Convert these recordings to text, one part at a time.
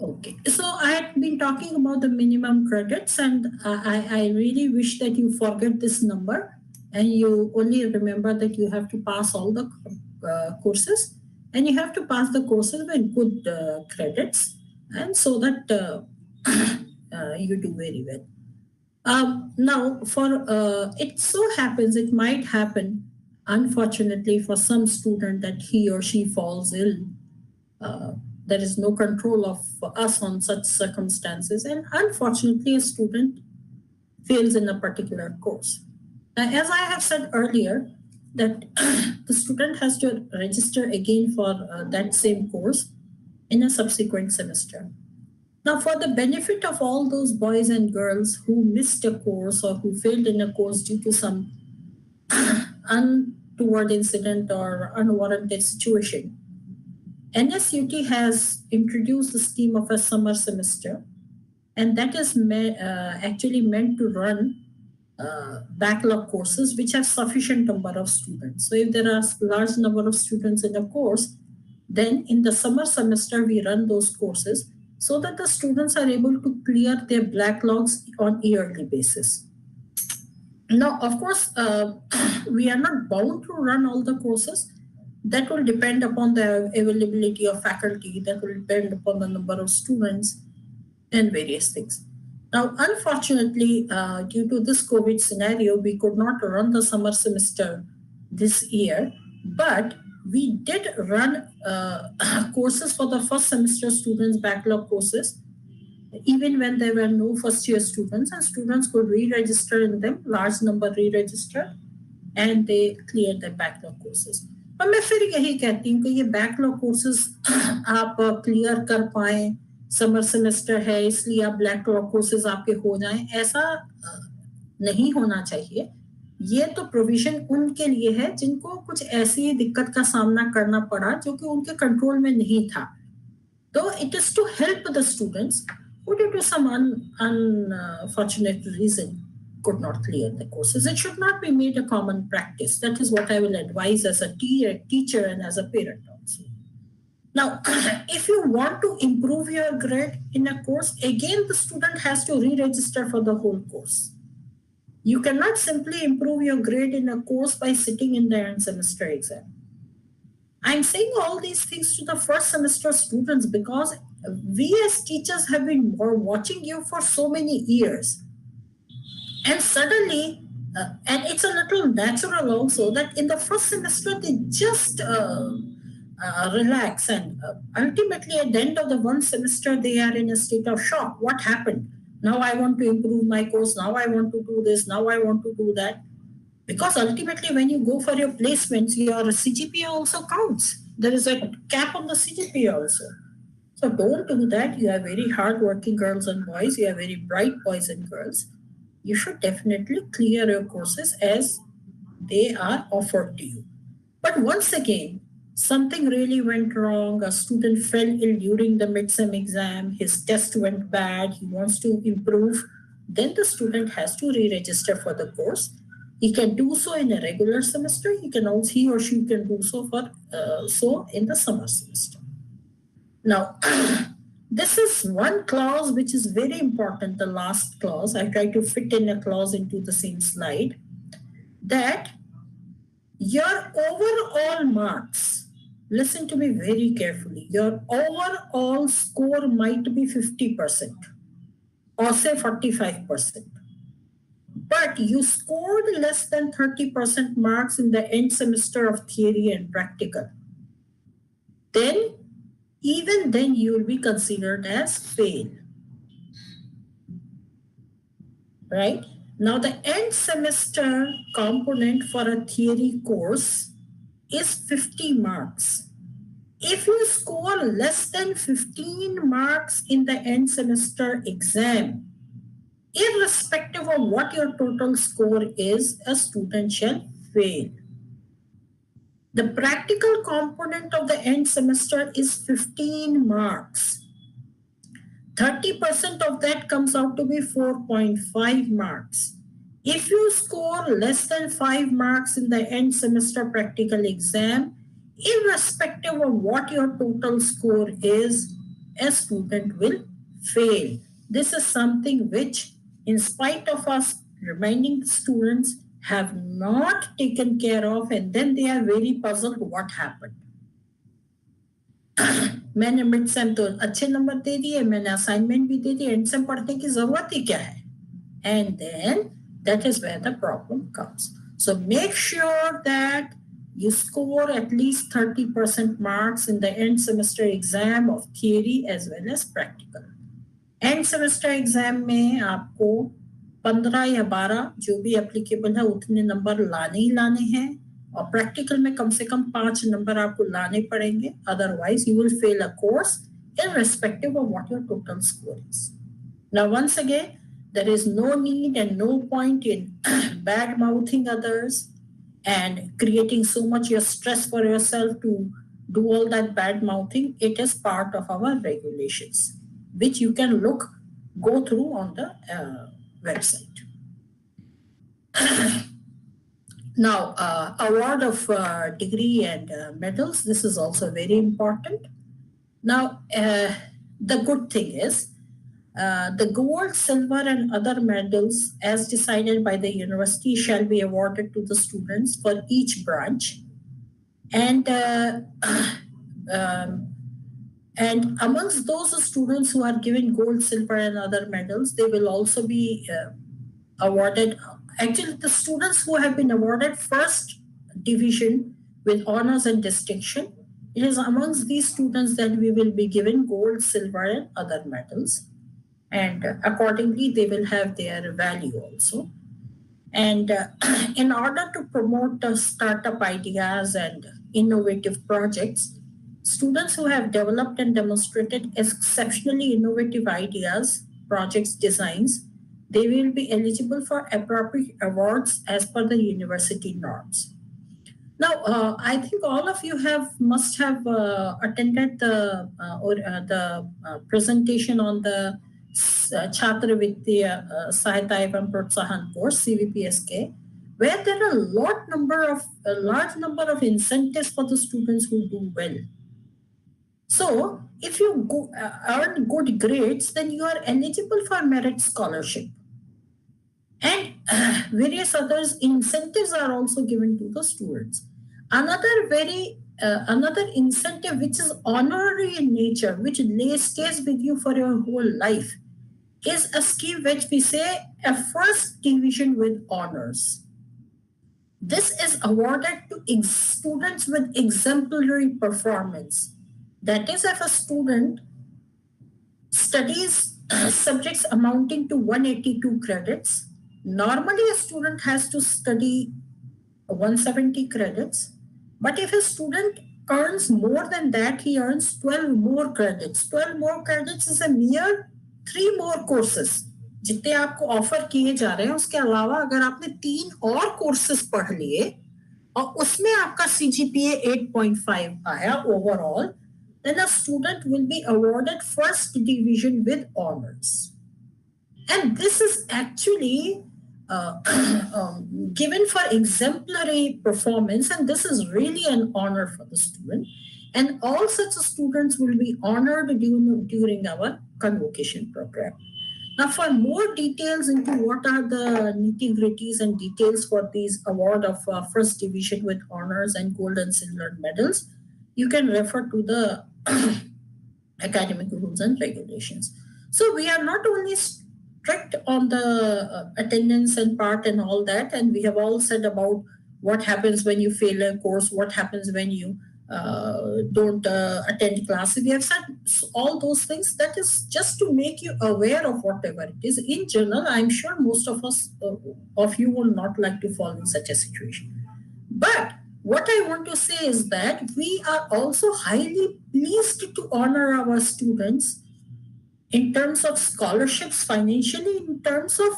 Okay, so I had been talking about the minimum credits, and I really wish that you forget this number and you only remember that you have to pass all the courses, and you have to pass the courses with good credits, and so that you do very well. Now, for it so happens, it might happen, unfortunately, for some student that he or she falls ill. uh, there is no control of us on such circumstances, and unfortunately, a student fails in a particular course. Now, as I have said earlier, that the student has to register again for that same course in a subsequent semester. Now, for the benefit of all those boys and girls who missed a course or who failed in a course due to some untoward incident or unwarranted situation, NSUT has introduced the scheme of a summer semester, and that is actually meant to run backlog courses which have sufficient number of students. So if there are large number of students in a course, then in the summer semester we run those courses so that the students are able to clear their backlogs on yearly basis. Now, of course, we are not bound to run all the courses. That will depend upon the availability of faculty, that will depend upon the number of students and various things. Now, unfortunately, due to this COVID scenario, we could not run the summer semester this year, but we did run courses for the first semester students, backlog courses, even when there were no first year students, and students could re-register in them, large number re-registered, and they cleared their backlog courses. और मैं फिर यही कहती हूँ कि ये backlog courses आप clear कर पाए, समर सेमेस्टर है इसलिए आप बैकलॉग कोर्सेज आपके हो जाएं, ऐसा नहीं होना चाहिए. ये तो प्रोविजन उनके लिए है जिनको कुछ ऐसी दिक्कत का सामना करना पड़ा जो कि उनके कंट्रोल में नहीं था. तो it is to help the students who due to some unfortunate reason could not clear the courses. It should not be made a common practice. That is what I will advise as a teacher and as a parent also. Now, if you want to improve your grade in a course, again the student has to re-register for the whole course. You cannot simply improve your grade in a course by sitting in the end semester exam. I'm saying all these things to the first semester students because we as teachers have been watching you for so many years. And suddenly, and it's a little natural also that in the first semester they just relax, and ultimately at the end of the one semester they are in a state of shock. What happened? Now I want to improve my course. Now I want to do this. Now I want to do that. Because ultimately when you go for your placements, your CGPA also counts. There is a cap on the CGPA also. So don't do that. You are very hardworking girls and boys. You are very bright boys and girls. You should definitely clear your courses as they are offered to you. But once again, something really went wrong. A student fell ill during the midsem exam. His test went bad. He wants to improve. Then the student has to re-register for the course. He can do so in a regular semester. He or she can do so in the summer semester. Now, this is one clause which is very important, the last clause. I try to fit in a clause into the same slide, that your overall marks, listen to me very carefully, your overall score might be 50% or say 45%. But you scored less than 30% marks in the end semester of theory and practical. Then even then you will be considered as fail. Right? Now the end semester component for a theory course is 50 marks. If you score less than 15 marks in the end semester exam, irrespective of what your total score is, a student shall fail. The practical component of the end semester is 15 marks. 30% of that comes out to be 4.5 marks. If you score less than 5 marks in the end semester practical exam, irrespective of what your total score is, a student will fail. This is something which, in spite of us reminding the students, have not taken care of, and then they are very puzzled what happened. मैंने mid sem तो अच्छे number दे दिए, मैंने assignment भी दे दी, and same पढ़ने की जरूरत ही क्या है? And then that is where the problem comes. So make sure that you score at least 30% marks in the end semester exam of theory as well as practical. End semester exam में आपको 15 या 12 जो भी applicable है उतने number लाने ही लाने हैं, और प्रैक्टिकल में कम से कम 5 नंबर आपको लाने पड़ेंगे, otherwise you will fail a course irrespective of what your total score is. Now once again, there is no need and no point in bad mouthing others and creating so much stress for yourself to do all that bad mouthing. It is part of our regulations, which you can go through on the website. Now, award of degree and medals, this is also very important. Now, the good thing is, the gold, silver, and other medals, as decided by the university, shall be awarded to the students for each branch. And amongst those students who are given gold, silver, and other medals, they will also be awarded. Actually, the students who have been awarded first division with honors and distinction, it is amongst these students that we will be given gold, silver, and other medals. And accordingly, they will have their value also. And in order to promote startup ideas and innovative projects, students who have developed and demonstrated exceptionally innovative ideas, projects, designs, they will be eligible for appropriate awards as per the university norms. Now, I think all of you must have attended the presentation on the Chhatra Vidya Sahayata Evam Protsahan course, CVPSK, where there are a large number of incentives for the students who do well. So, if you earn good grades, then you are eligible for merit scholarship. And various other incentives are also given to the students. Another incentive which is honorary in nature, which stays with you for your whole life, is a scheme which we say a first division with honors. This is awarded to students with exemplary performance. That is, if a student studies subjects amounting to 182 credits, normally a student has to study 170 credits. But if a student earns more than that, he earns 12 more credits. 12 more credits is a mere 3 more courses. जितने आपको offer किए जा रहे हैं, उसके अलावा अगर आपने 3 और कोर्सेज पढ़ लिए और उसमें आपका CGPA 8.5 आया overall, then a student will be awarded first division with honors. And this is actually given for exemplary performance, and this is really an honor for the student. And all such students will be honored during our convocation program. Now, for more details into what are the nitty-gritties and details for these award of first division with honors and gold and silver medals, you can refer to the academic rules and regulations. So we are not only strict on the attendance and part and all that, and we have all said about what happens when you fail a course, what happens when you don't attend class. We have said all those things. That is just to make you aware of whatever it is. In general, I'm sure most of you will not like to fall in such a situation. But what I want to say is that we are also highly pleased to honor our students in terms of scholarships financially, in terms of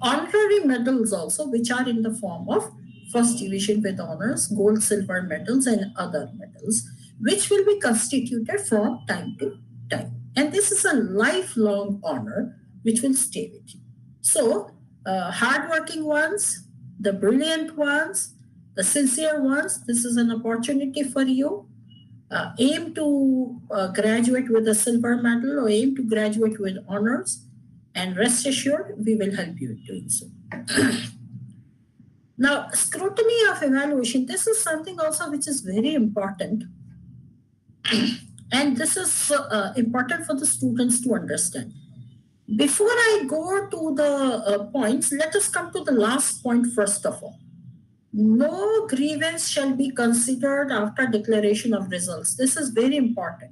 honorary medals also, which are in the form of first division with honors, gold, silver medals, and other medals, which will be constituted from time to time. And this is a lifelong honor which will stay with you. So, hardworking ones, the brilliant ones, the sincere ones, this is an opportunity for you. aim to graduate with a silver medal or aim to graduate with honors, and rest assured, we will help you in doing so. Now, scrutiny of evaluation, this is something also which is very important. And this is important for the students to understand. Before I go to the points, let us come to the last point first of all. No grievance shall be considered after declaration of results. This is very important.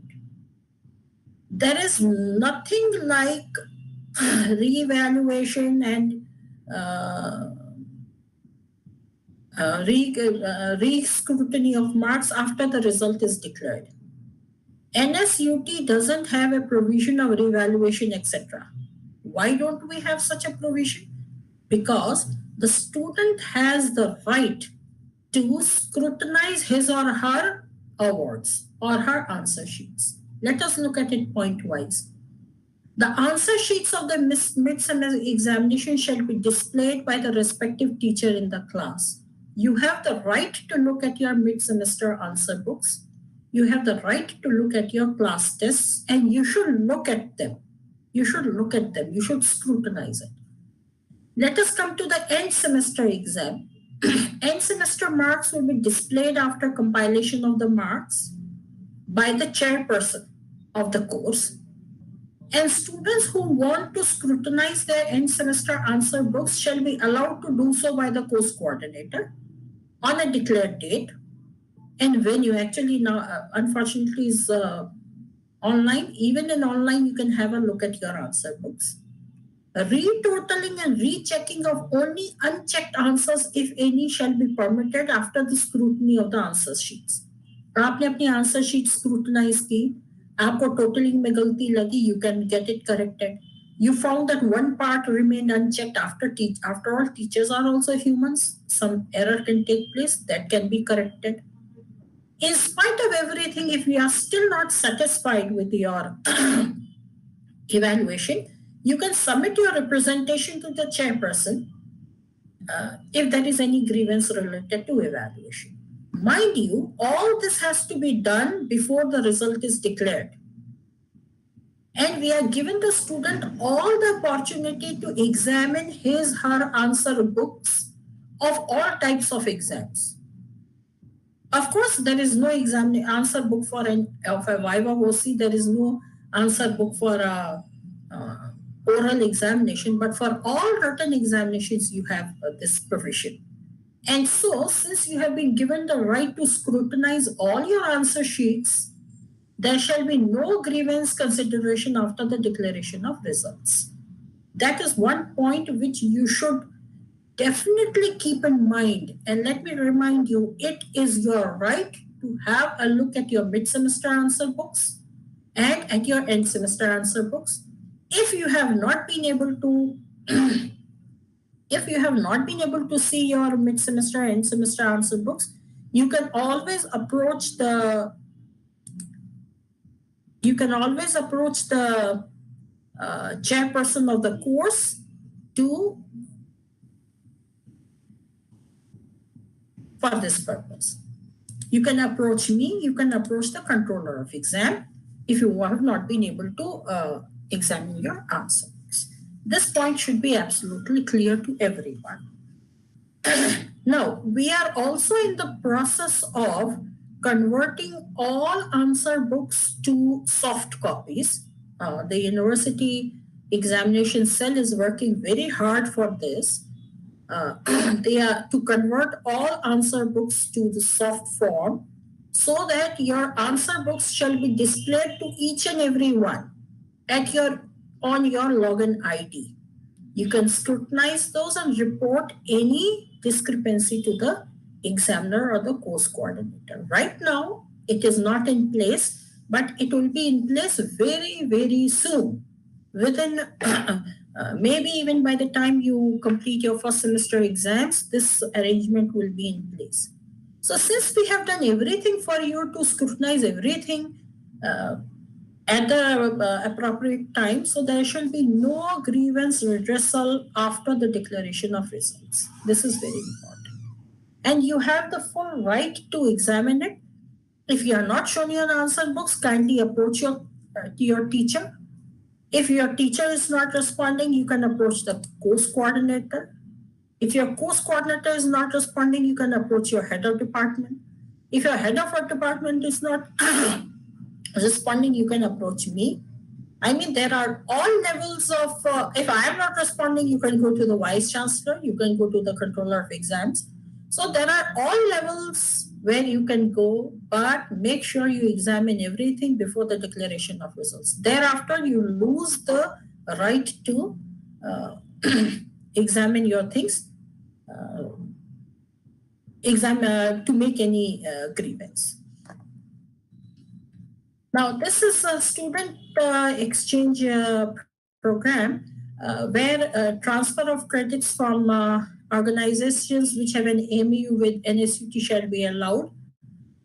There is nothing like re-evaluation and re-scrutiny of marks after the result is declared. NSUT doesn't have a provision of re-evaluation, etc. Why don't we have such a provision? Because the student has the right to scrutinize his or her awards or her answer sheets. Let us look at it point-wise. The answer sheets of the mid-semester examination shall be displayed by the respective teacher in the class. You have the right to look at your mid-semester answer books. You have the right to look at your class tests, and you should look at them. You should look at them. You should scrutinize it. Let us come to the end semester exam. End semester marks will be displayed after compilation of the marks by the chairperson of the course. And students who want to scrutinize their end semester answer books shall be allowed to do so by the course coordinator on a declared date and venue. Actually, now, unfortunately, is online. Even in online, you can have a look at your answer books. Retotaling and rechecking of only unchecked answers, if any, shall be permitted after the scrutiny of the answer sheets. आपने अपनी answer sheet scrutinise की, आपको totalling में गलती लगी, you can get it corrected. You found that one part remained unchecked after all, teachers are also humans. Some error can take place, that can be corrected. In spite of everything, if you are still not satisfied with your evaluation, you can submit your representation to the chairperson if there is any grievance related to evaluation. Mind you, all this has to be done before the result is declared. And we are giving the student all the opportunity to examine his, her answer books of all types of exams. Of course, there is no answer book for a Viva OC. There is no answer book for a oral examination, but for all written examinations, you have this provision. And so, since you have been given the right to scrutinize all your answer sheets, there shall be no grievance consideration after the declaration of results. That is one point which you should definitely keep in mind. And let me remind you, it is your right to have a look at your mid-semester answer books and at your end semester answer books. If you have not been able to see your mid-semester and semester answer books, you can always approach the chairperson of the course for this purpose. You can approach me, you can approach the controller of exam if you have not been able to examine your answers. This point should be absolutely clear to everyone. Now, we are also in the process of converting all answer books to soft copies. The university examination cell is working very hard for this. They are to convert all answer books to the soft form so that your answer books shall be displayed to each and every one on your login ID. You can scrutinize those and report any discrepancy to the examiner or the course coordinator. Right now, it is not in place, but it will be in place very, very soon. Within maybe even by the time you complete your first semester exams, this arrangement will be in place. So since we have done everything for you to scrutinize everything at the appropriate time, so there should be no grievance redressal after the declaration of results. This is very important. And you have the full right to examine it If you are not shown your answer books, kindly approach your teacher. If your teacher is not responding, you can approach the course coordinator. If your course coordinator is not responding, you can approach your head of department. If your head of a department is not responding, you can approach me. I mean, there are all levels of, if I am not responding, you can go to the vice chancellor, you can go to the controller of exams. So there are all levels where you can go, but make sure you examine everything before the declaration of results. Thereafter, you lose the right to examine your things, to make any grievance. Now, this is a student exchange program where transfer of credits from organizations which have an MOU with NSUT shall be allowed,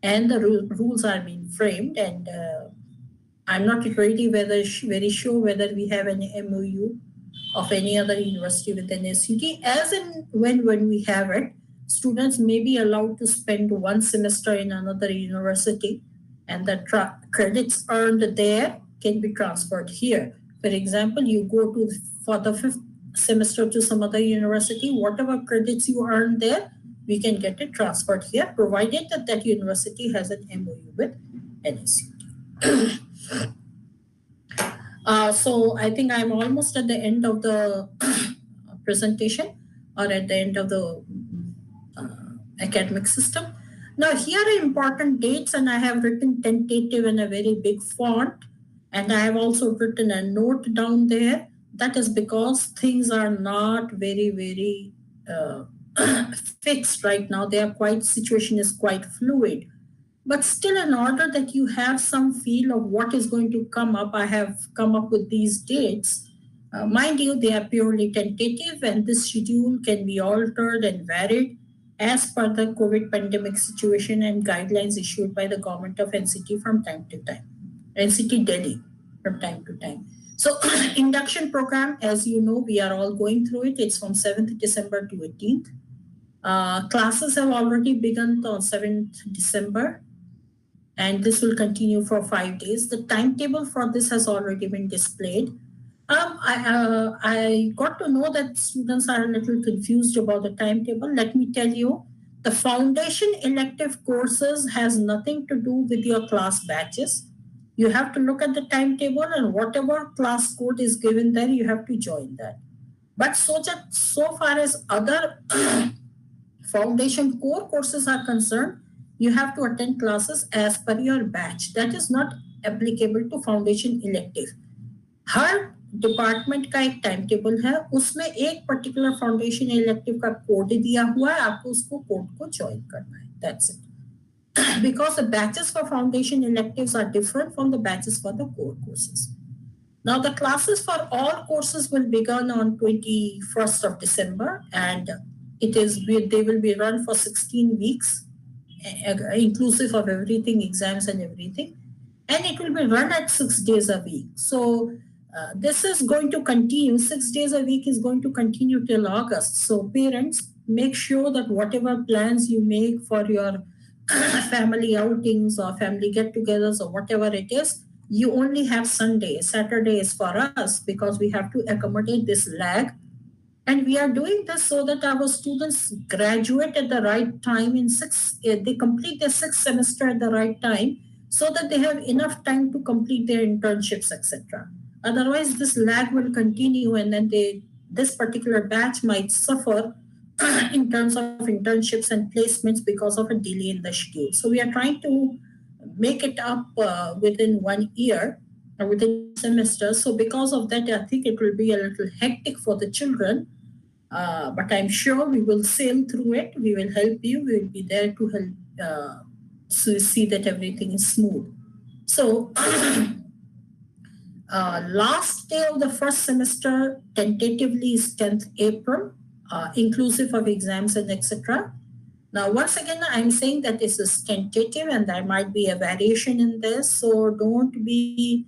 and the rules are being framed. And I'm not really very sure whether we have an MOU of any other university with NSUT. As in when we have it, students may be allowed to spend one semester in another university, and the credits earned there can be transferred here. For example, you go for the 5th semester to some other university, whatever credits you earn there, we can get it transferred here, provided that university has an MOU with NSUT. So I think I'm almost at the end of the presentation, or at the end of the academic system. Now, here are important dates, and I have written tentative in a very big font, and I have also written a note down there. That is because things are not very, very fixed right now. Situation is quite fluid. But still, in order that you have some feel of what is going to come up, I have come up with these dates. Mind you, they are purely tentative, and this schedule can be altered and varied as per the COVID pandemic situation and guidelines issued by the government of NCT from time to time, NCT Delhi from time to time. So induction program, as you know, we are all going through it. It's from 7th December to 18th. Classes have already begun on 7th December, and this will continue for 5 days. The timetable for this has already been displayed. I got to know that students are a little confused about the timetable. Let me tell you, the foundation elective courses has nothing to do with your class batches. You have to look at the timetable, and whatever class code is given there, you have to join that. But so far as other foundation core courses are concerned, you have to attend classes as per your batch. That is not applicable to foundation elective. Her department का एक time table है, उसमें एक particular foundation elective का code दिया हुआ है, आपको उसको कोड को ज्वाइन करना है. That's it. Because the batches for foundation electives are different from the batches for the core courses. Now, the classes for all courses will begin on 21st of December, and they will be run for 16 weeks, inclusive of everything, exams and everything. And it will be run at 6 days a week. So this is going to continue. 6 days a week is going to continue till August. So parents, make sure that whatever plans you make for your family outings or family get-togethers or whatever it is, you only have Sunday. Saturday is for us because we have to accommodate this lag. And we are doing this so that our students graduate at the right time they complete their 6th semester at the right time, so that they have enough time to complete their internships, etc. Otherwise, this lag will continue, and then this particular batch might suffer in terms of internships and placements because of a delay in the schedule. So we are trying to make it up within 1 year or within semester. So because of that, I think it will be a little hectic for the children. But I'm sure we will sail through it. We will help you. We will be there to help see that everything is smooth. So last day of the first semester tentatively is 10th April, inclusive of exams and etc. Now, once again, I'm saying that this is tentative and there might be a variation in this. So don't be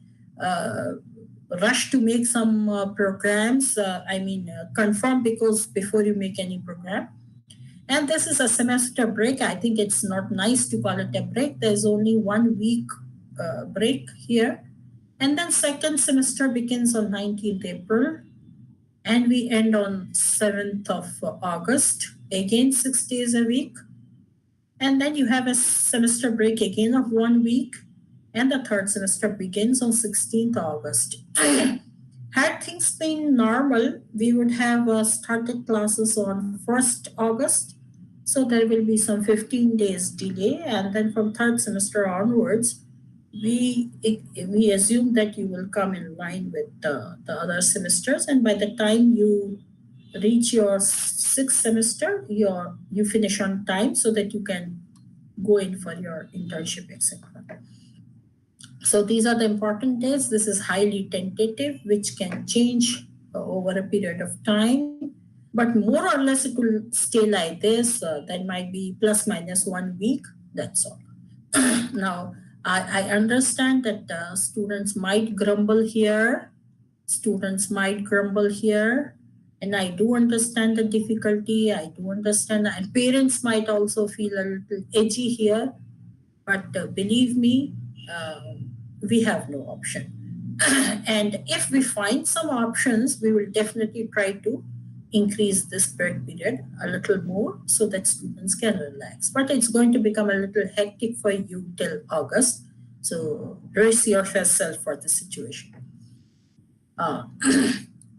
rushed to make some programs. Confirm before you make any program. And this is a semester break. I think it's not nice to call it a break. There's only 1 week break here. And then second semester begins on 19th April and we end on 7th of August. Again, 6 days a week. And then you have a semester break again of 1 week. And the third semester begins on 16th August. Had things been normal, we would have started classes on 1st August. So there will be some 15 days delay. And then from third semester onwards, we assume that you will come in line with the other semesters. And by the time you reach your sixth semester, you finish on time so that you can go in for your internship, etc. So these are the important dates. This is highly tentative, which can change over a period of time. But more or less, it will stay like this. That might be plus minus 1 week. That's all. Now, I understand that students might grumble here. Students might grumble here. And I do understand the difficulty. I do understand. And parents might also feel a little edgy here. But believe me, we have no option. And if we find some options, we will definitely try to increase this break period a little more so that students can relax. But it's going to become a little hectic for you till August. So brace yourself for the situation.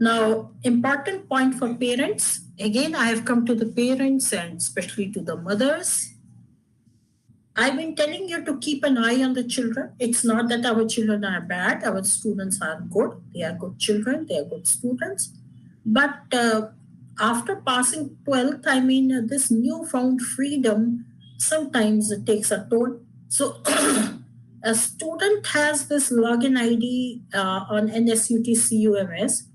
Now, important point for parents. Again, I have come to the parents and especially to the mothers. I've been telling you to keep an eye on the children. It's not that our children are bad. Our students are good. They are good children. They are good students. But after passing 12th, I mean, this newfound freedom sometimes it takes a toll. So a student has this login ID on NSUT CUMS.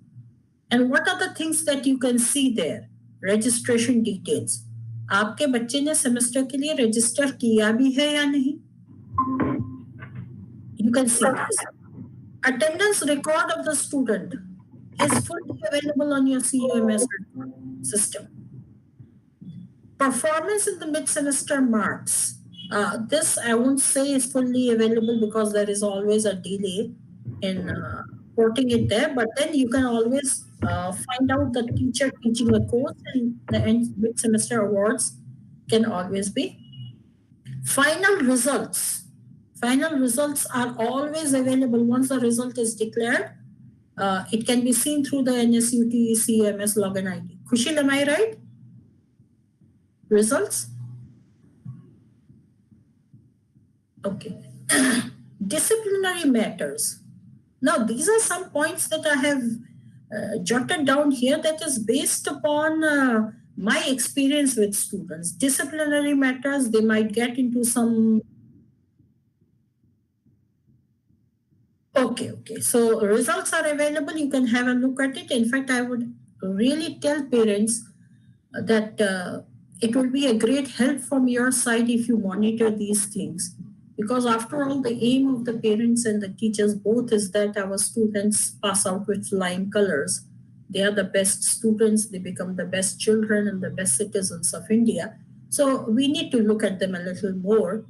And what are the things that you can see there? Registration details. आपके बच्चे ने semester के लिए register किया भी है या नहीं? You can see this. Attendance record of the student is fully available on your CUMS system. Performance in the mid-semester marks. This I won't say is fully available because there is always a delay in putting it there, but then you can always find out the teacher teaching a course, and the end mid-semester awards can always be. Final results. Final results are always available once the result is declared. It can be seen through the NSUT CMS login ID. Kushil, am I right? Results? Okay. Disciplinary matters. Now, these are some points that I have jotted down here that is based upon my experience with students. Disciplinary matters, they might get into some... Okay. So results are available. You can have a look at it. In fact, I would really tell parents that it will be a great help from your side if you monitor these things. Because after all, the aim of the parents and the teachers both is that our students pass out with flying colors. They are the best students, they become the best children and the best citizens of India. So we need to look at them a little more.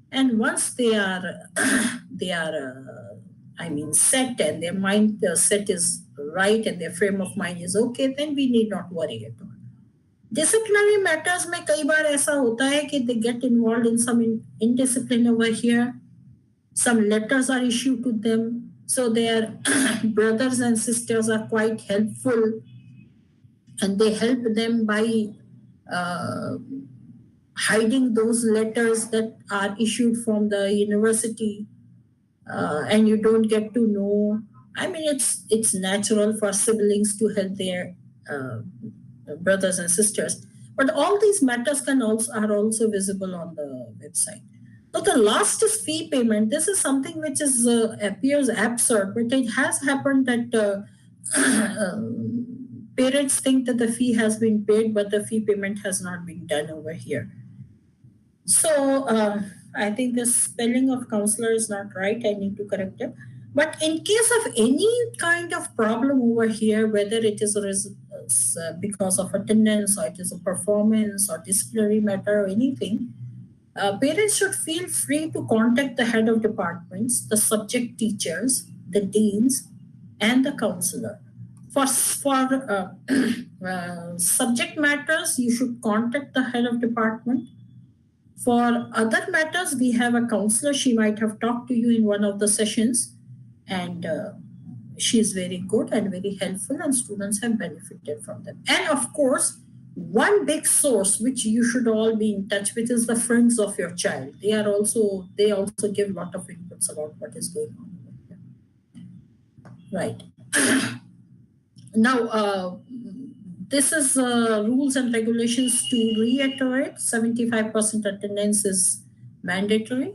And once they are set and their mind set is right and their frame of mind is okay, then we need not worry at all. Disciplinary matters में कई बार ऐसा होता है कि they get involved in some indiscipline over here. Some letters are issued to them. So their brothers and sisters are quite helpful. And they help them by hiding those letters that are issued from the university. And you don't get to know. I mean, it's natural for siblings to help their brothers and sisters, but all these matters are also visible on the website. So the last is fee payment. This is something which appears absurd, but it has happened that parents think that the fee has been paid, but the fee payment has not been done over here. So I think the spelling of counselor is not right. I need to correct it. But in case of any kind of problem over here, whether it is because of attendance, or it is a performance or disciplinary matter or anything, parents should feel free to contact the head of departments, the subject teachers, the deans, and the counselor. For subject matters, you should contact the head of department. For other matters, we have a counselor. She might have talked to you in one of the sessions, and she is very good and very helpful, and students have benefited from them. And of course, one big source which you should all be in touch with is the friends of your child. They also give a lot of inputs about what is going on. Right. Now, this is rules and regulations to reiterate. 75% attendance is mandatory.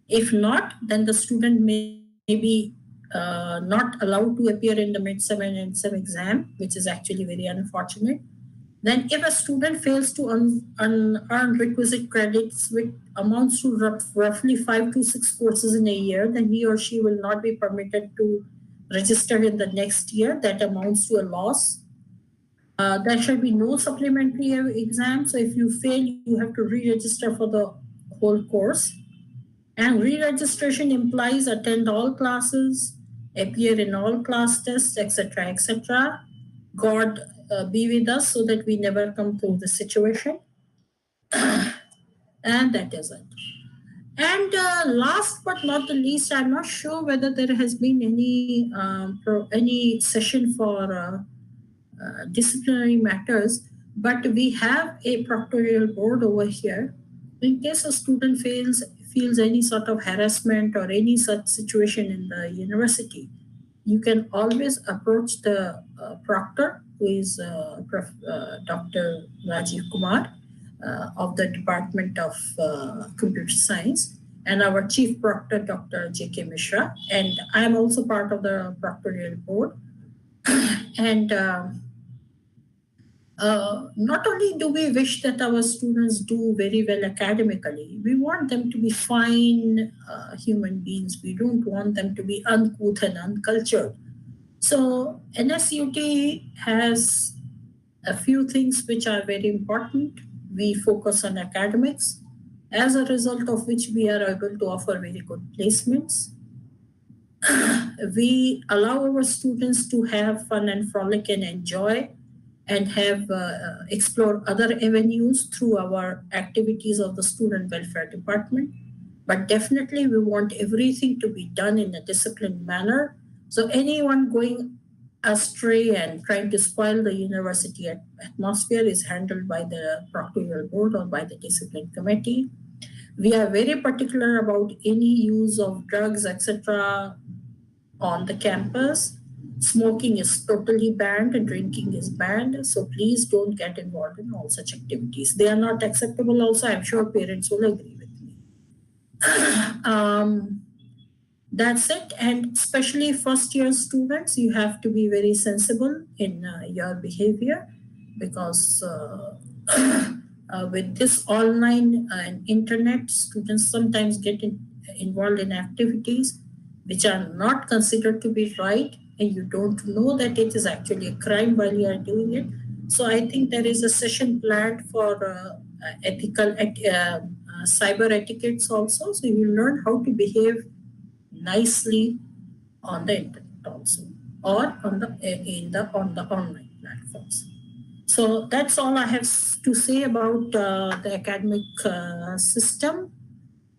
If not, then the student may be not allowed to appear in the mid-sem and end-sem exam, which is actually very unfortunate. Then if a student fails to earn requisite credits, which amounts to roughly 5 to 6 courses in a year, then he or she will not be permitted to register in the next year. That amounts to a loss. There should be no supplementary exam. So if you fail, you have to re-register for the whole course. And re-registration implies attend all classes, appear in all class tests, etc., etc. God be with us so that we never come through this situation. And that is it. And last but not the least, I'm not sure whether there has been any session for disciplinary matters, but we have a proctorial board over here. In case a student feels any sort of harassment or any such situation in the university, you can always approach the proctor, who is Dr. Rajiv Kumar of the Department of Computer Science, and our chief proctor, Dr. J.K. Mishra. And I am also part of the proctorial board. And not only do we wish that our students do very well academically, we want them to be fine human beings. We don't want them to be uncouth and uncultured. So NSUT has a few things which are very important. We focus on academics, as a result of which we are able to offer very good placements. We allow our students to have fun and frolic and enjoy, and have explore other avenues through our activities of the student welfare department. But definitely we want everything to be done in a disciplined manner. So anyone going astray and trying to spoil the university atmosphere is handled by the proctorial board or by the discipline committee. We are very particular about any use of drugs, etc. on the campus. Smoking is totally banned and drinking is banned. So please don't get involved in all such activities. They are not acceptable also. I'm sure parents will agree with me. That's it. And especially first year students, you have to be very sensible in your behavior, because with this online and internet, students sometimes get involved in activities which are not considered to be right, and you don't know that it is actually a crime while you are doing it. So I think there is a session planned for ethical cyber etiquettes also. So you learn how to behave nicely on the internet also, or on the online platforms. So that's all I have to say about the academic system.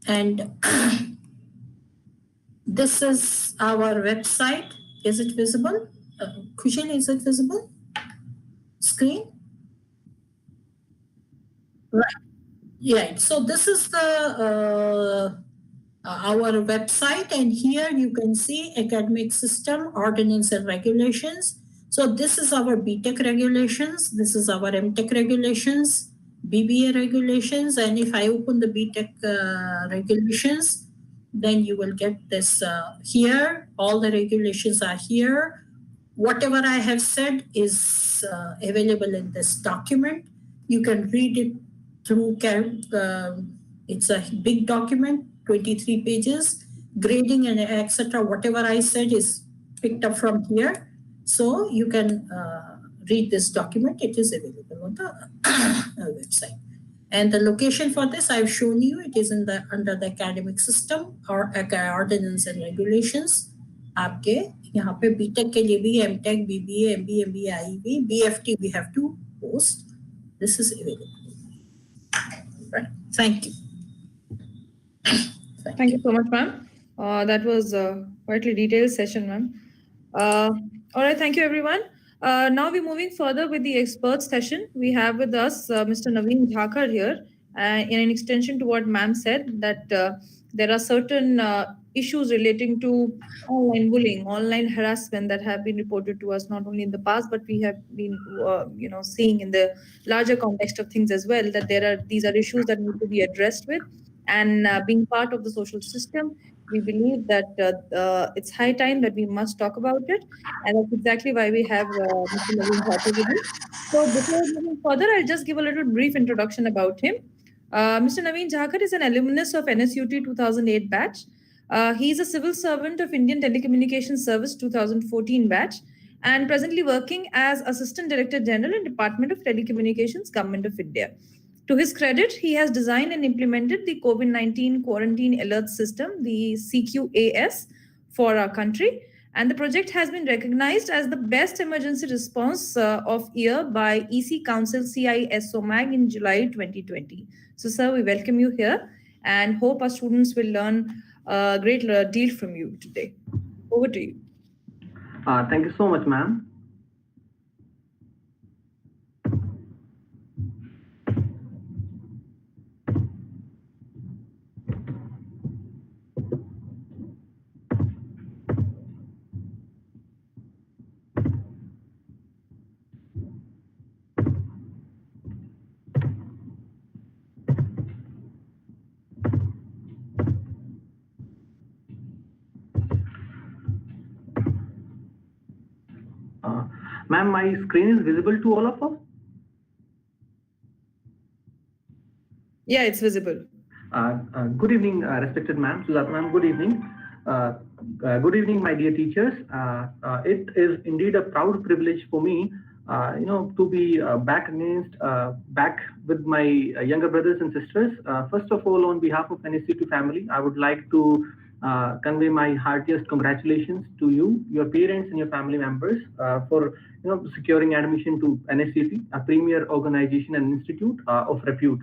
And this is our website. Is it visible? Kushal, is it visible? Screen? Right. Yeah. So this is the our website, and here you can see academic system, ordinance and regulations. So this is our BTech regulations. This is our MTech regulations, BBA regulations. And if I open the BTech regulations, then you will get this here. All the regulations are here. Whatever I have said is available in this document. You can read it through, it's a big document, 23 pages, grading and etc. Whatever I said is picked up from here. So you can read this document, it is available on the website. And the location for this I've shown you. It is in the under the academic system or ordinance and regulations. आपके यहाँ पे BTech के लिए भी M Tech BBA MBA MBA BFT we have to post. This is available. Right. Thank you. Thank you so much, ma'am. That was a quite a detailed session, ma'am. All right, thank you, everyone. Now we're moving further with the expert session. We have with us Mr. Naveen Dhakar here. In an extension to what ma'am said, that there are certain issues relating to online bullying, online harassment that have been reported to us not only in the past, but we have been, seeing in the larger context of things as well. That these are issues that need to be addressed with, and being part of the social system, we believe that it's high time that we must talk about it, and that's exactly why we have Mr. Naveen Dhakar with us. So before moving further, I'll just give a little brief introduction about him. Mr. Naveen Dhakar is an alumnus of NSUT 2008 batch. He is a civil servant of Indian Telecommunications Service 2014 batch, and presently working as Assistant Director General in Department of Telecommunications, Government of India. To his credit, he has designed and implemented the COVID-19 quarantine alert system, the CQAS, for our country. And the project has been recognized as the best emergency response of year by EC Council CISO MAG in July 2020. So, sir, we welcome you here and hope our students will learn a great deal from you today. Over to you. Thank you so much, ma'am. Ma'am, my screen is visible to all of us? Yeah, it's visible. Good evening, respected ma'am. Sujata ma'am, good evening. Good evening, my dear teachers. It is indeed a proud privilege for me, to be back with my younger brothers and sisters. First of all, on behalf of NSUT family, I would like to convey my heartiest congratulations to you, your parents, and your family members for securing admission to NSUT, a premier organization and institute of repute.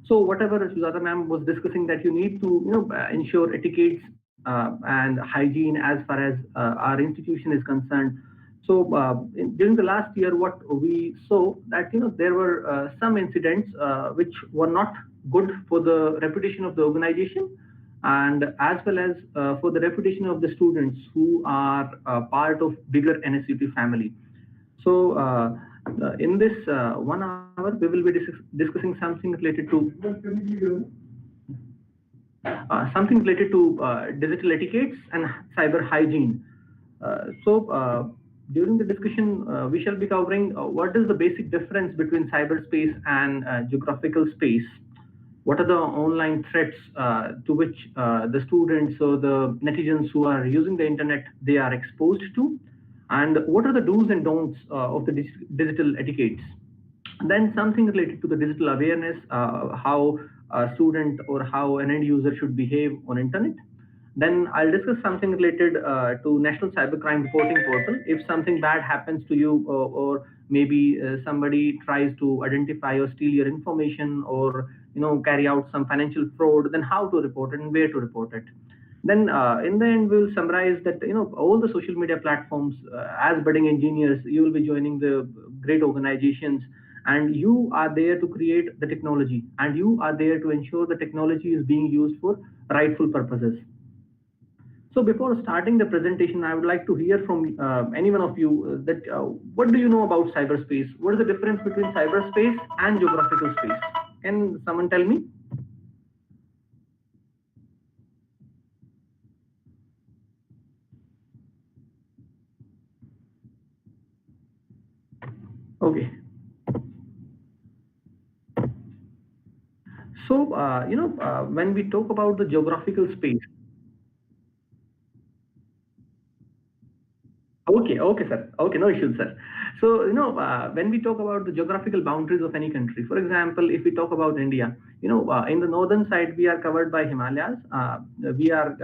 So whatever Sujata ma'am was discussing, that you need to ensure etiquettes and hygiene as far as our institution is concerned. So during the last year, what we saw that there were some incidents which were not good for the reputation of the organization, and as well as for the reputation of the students who are part of bigger NSUT family. So in this 1 hour, we will be discussing something related to digital etiquettes and cyber hygiene. During the discussion, we shall be covering what is the basic difference between cyberspace and geographical space. What are the online threats to which the students or the netizens who are using the internet, they are exposed to? And what are the do's and don'ts of the digital etiquettes? Then something related to the digital awareness, how a student or how an end user should behave on internet. Then I'll discuss something related to National Cybercrime Reporting Portal. If something bad happens to you, or maybe somebody tries to identify or steal your information, or carry out some financial fraud, then how to report it and where to report it. Then in the end, we'll summarize that all the social media platforms, as budding engineers, you will be joining the great organizations, and you are there to create the technology, and you are there to ensure the technology is being used for rightful purposes. So before starting the presentation, I would like to hear from any one of you that what do you know about cyberspace? What is the difference between cyberspace and geographical space? Can someone tell me? Okay. So, when we talk about the geographical space. Okay, sir. Okay, no issues, sir. So, when we talk about the geographical boundaries of any country, for example, if we talk about India, in the northern side, we are covered by Himalayas. We are,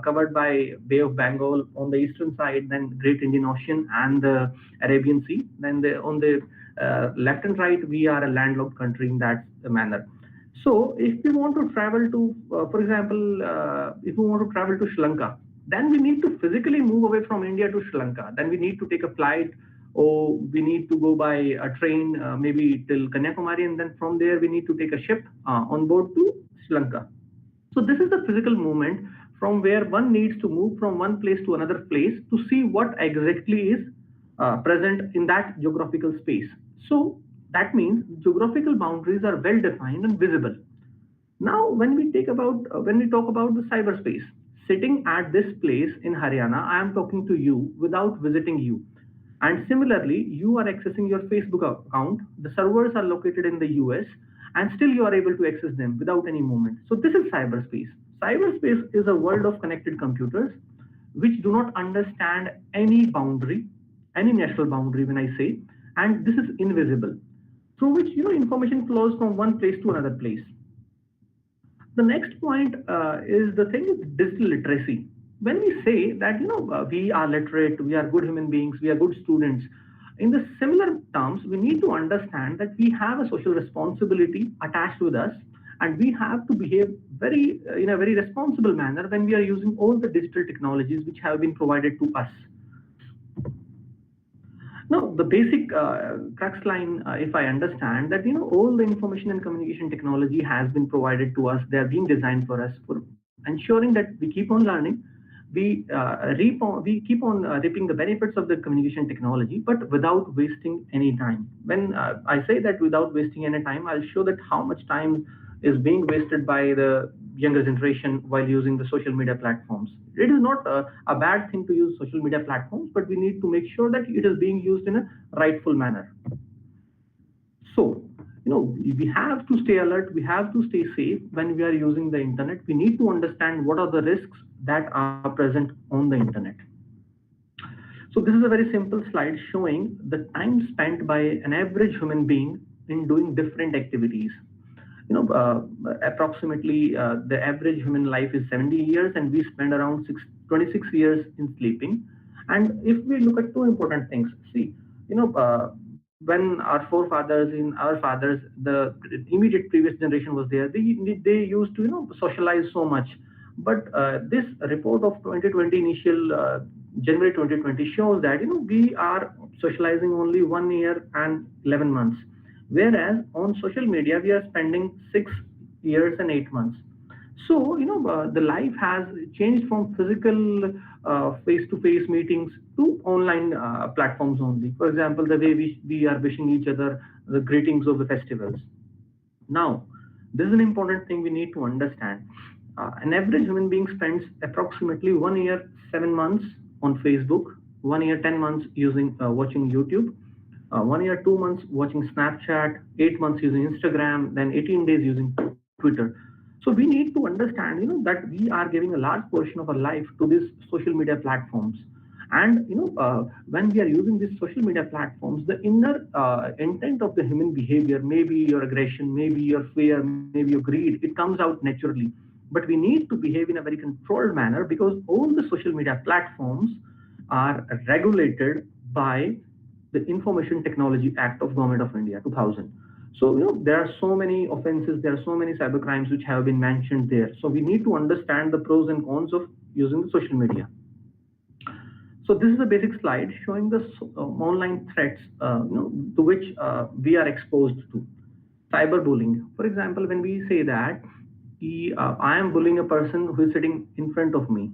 covered by Bay of Bengal on the eastern side, then Great Indian Ocean and the Arabian Sea. Then on the left and right, we are a landlocked country in that manner. So if we want to travel to, for example, if we want to travel to Sri Lanka, then we need to physically move away from India to Sri Lanka. Then we need to take a flight, or we need to go by a train, maybe till Kanyakumari, and then from there we need to take a ship on board to Sri Lanka. So this is the physical movement from where one needs to move from one place to another place to see what exactly is present in that geographical space. So that means geographical boundaries are well defined and visible. Now, when we talk about the cyberspace, sitting at this place in Haryana, I am talking to you without visiting you. And similarly, you are accessing your Facebook account. The servers are located in the US, and still you are able to access them without any movement. So this is cyberspace. Cyberspace is a world of connected computers which do not understand any boundary, any national boundary when I say, and this is invisible, through which information flows from one place to another place. The next point is the thing is digital literacy. When we say that we are literate, we are good human beings, we are good students, in the similar terms, we need to understand that we have a social responsibility attached with us, and we have to behave in a very responsible manner when we are using all the digital technologies which have been provided to us. Now, the basic crux line, if I understand that, all the information and communication technology has been provided to us. They are being designed for us for ensuring that we keep on learning. We keep on reaping the benefits of the communication technology, but without wasting any time. When I say that without wasting any time, I'll show that how much time is being wasted by the younger generation while using the social media platforms. It is not a bad thing to use social media platforms, but we need to make sure that it is being used in a rightful manner. So, we have to stay alert, we have to stay safe when we are using the internet. We need to understand what are the risks that are present on the internet. So this is a very simple slide showing the time spent by an average human being in doing different activities. Approximately the average human life is 70 years, and we spend around 26 years in sleeping. And if we look at two important things, see, when our forefathers, our fathers, the immediate previous generation was there, they used to socialize so much. But this report of 2020 initial January 2020 shows that we are socializing only 1 year and 11 months. Whereas on social media, we are spending 6 years and 8 months. So, the life has changed from physical face-to-face meetings to online platforms only. For example, the way we are wishing each other the greetings of the festivals. Now, this is an important thing we need to understand. An average human being spends approximately 1 year, 7 months on Facebook, 1 year, 10 months watching YouTube, 1 year, 2 months watching Snapchat, 8 months using Instagram, then 18 days using Twitter. So we need to understand, that we are giving a large portion of our life to these social media platforms. And, when we are using these social media platforms, the inner intent of the human behavior, maybe your aggression, maybe your fear, maybe your greed, it comes out naturally. But we need to behave in a very controlled manner because all the social media platforms are regulated by the Information Technology Act of Government of India, 2000. So, there are so many offenses, there are so many cyber crimes which have been mentioned there. So we need to understand the pros and cons of using the social media. So this is a basic slide showing the online threats to which we are exposed to. Cyberbullying. For example, when we say that I am bullying a person who is sitting in front of me,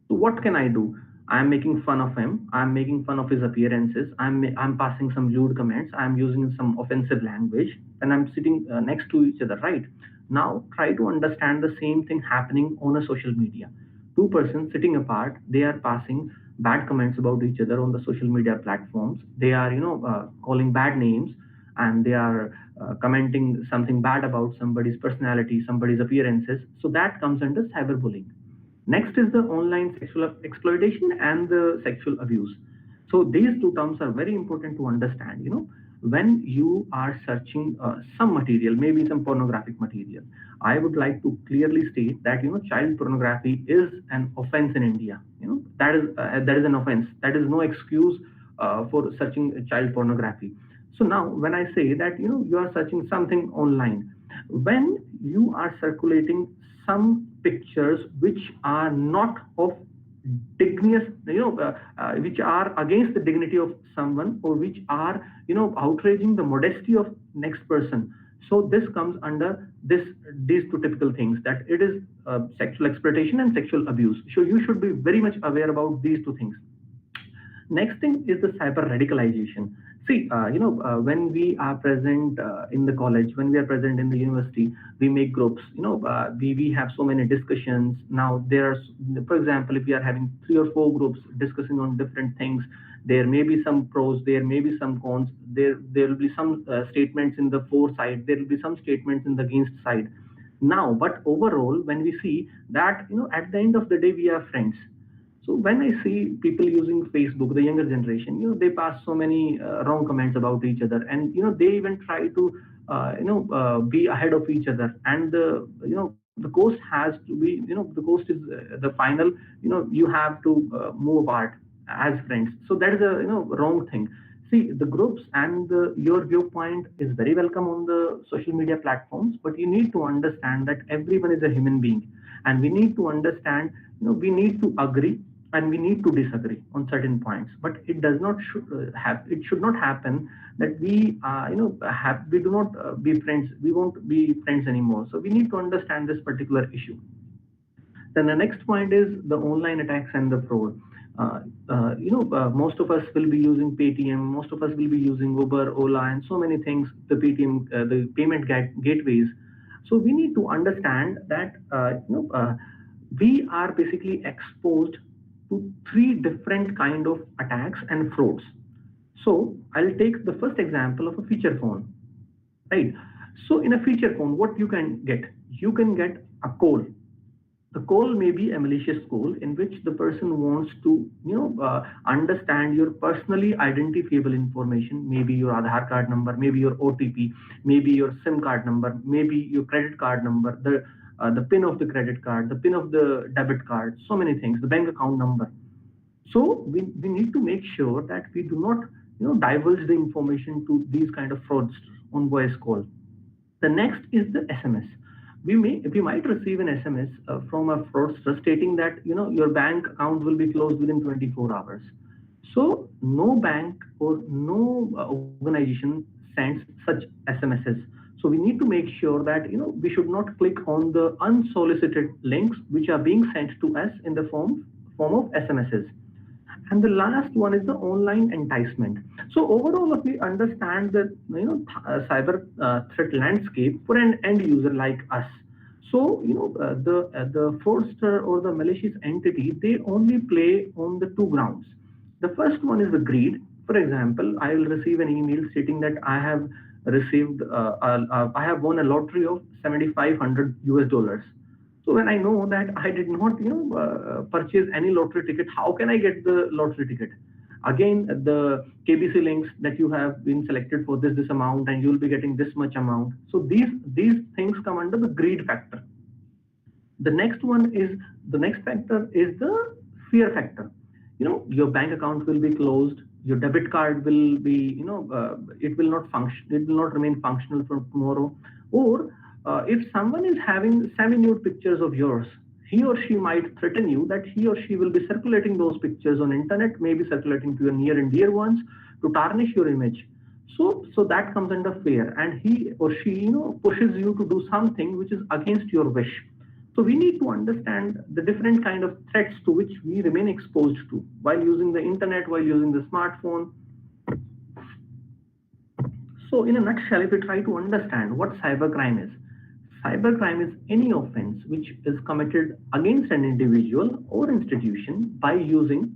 so what can I do? I'm making fun of him. I'm making fun of his appearances. I'm passing some lewd comments. I'm using some offensive language, and I'm sitting next to each other, right? Now try to understand the same thing happening on a social media. Two persons sitting apart, they are passing bad comments about each other on the social media platforms. They are, calling bad names, and they are commenting something bad about somebody's personality, somebody's appearances. So that comes under cyberbullying. Next is the online sexual exploitation and the sexual abuse. So these two terms are very important to understand. When you are searching some material, maybe some pornographic material, I would like to clearly state that child pornography is an offense in India. That is an offense. That is no excuse for searching child pornography. So now, when I say that you are searching something online, when you are circulating some pictures which are not of dignious, which are against the dignity of someone, or which are outraging the modesty of next person, so this comes under these two typical things, that it is sexual exploitation and sexual abuse. So you should be very much aware about these two things. Next thing is the cyber radicalization. See, when we are present in the college, when we are present in the university, we make groups. We have so many discussions. Now, for example, if we are having 3 or 4 groups discussing on different things, there may be some pros, there may be some cons, there will be some statements in the for side, there will be some statements in the against side. Now, but overall, when we see that, at the end of the day, we are friends. So when I see people using Facebook, the younger generation, they pass so many wrong comments about each other, and they even try to be ahead of each other. And the cost has to be, the cost is the final. You have to move apart as friends. So that is a wrong thing. See, the groups and your viewpoint is very welcome on the social media platforms, but you need to understand that everyone is a human being, and we need to understand. We need to agree and we need to disagree on certain points, but it does not it should not happen that we we do not be friends, we won't be friends anymore. So we need to understand this particular issue. Then the next point is the online attacks and the fraud. Most of us will be using Paytm, most of us will be using Uber, Ola, and so many things, the Paytm, the payment gateways. So we need to understand that we are basically exposed to 3 different kind of attacks and frauds. So I'll take the first example of a feature phone, right? So in a feature phone, what you can get? You can get a call. The call may be a malicious call in which the person wants to, understand your personally identifiable information, maybe your Aadhaar card number, maybe your OTP, maybe your SIM card number, maybe your credit card number, the PIN of the credit card, the PIN of the debit card, so many things, the bank account number. So we need to make sure that we do not, divulge the information to these kind of frauds on voice call. The next is the SMS. We might receive an SMS from a fraudster stating that your bank account will be closed within 24 hours. So no bank or no organization sends such SMSs. So we need to make sure that we should not click on the unsolicited links which are being sent to us in the form of SMSs. And the last one is the online enticement. So overall, if we understand the cyber threat landscape for an end user like us, so the fraudster or the malicious entity, they only play on the 2 grounds. The first one is the greed. For example, I will receive an email stating that I have received, I have won a lottery of $7,500. So when I know that I did not, purchase any lottery ticket, how can I get the lottery ticket? Again, the KBC links that you have been selected for this amount, and you will be getting this much amount. So these things come under the greed factor. The next factor is the fear factor. Your bank account will be closed. Your debit card will be, it will not function. It will not remain functional for tomorrow. Or if someone is having semi-nude pictures of yours, he or she might threaten you that he or she will be circulating those pictures on internet, maybe circulating to your near and dear ones to tarnish your image. So that comes under fear, and he or she, pushes you to do something which is against your wish. So we need to understand the different kind of threats to which we remain exposed to while using the internet, while using the smartphone. So in a nutshell, if we try to understand what cybercrime is, cybercrime is any offense which is committed against an individual or institution by using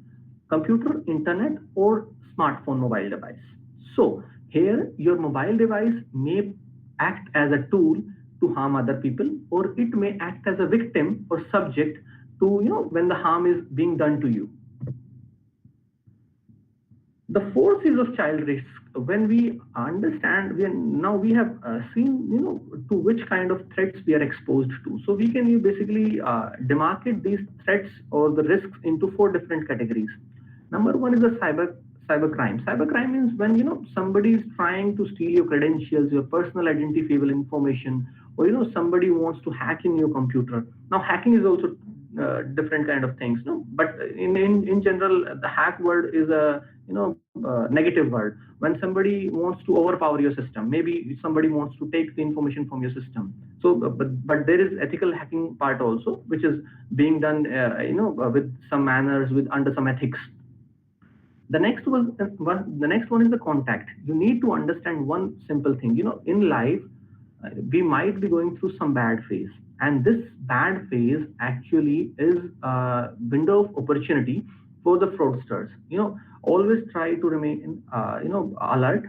computer, internet, or smartphone mobile device. So here, your mobile device may act as a tool to harm other people, or it may act as a victim or subject to, when the harm is being done to you. The forces of child risk, when we understand, we have seen, to which kind of threats we are exposed to. So we can basically demarcate these threats or the risks into 4 different categories. Number one is the cybercrime. Cybercrime means when somebody is trying to steal your credentials, your personal identifiable information, or somebody wants to hack in your computer. Now hacking is also different kind of things, no? But in general, the hack word is a negative word. When somebody wants to overpower your system, maybe somebody wants to take the information from your system. So, but there is ethical hacking part also, which is being done, with some manners, with under some ethics. The next one is the contact. You need to understand one simple thing. In life, we might be going through some bad phase, and this bad phase actually is a window of opportunity for the fraudsters. Always try to remain alert.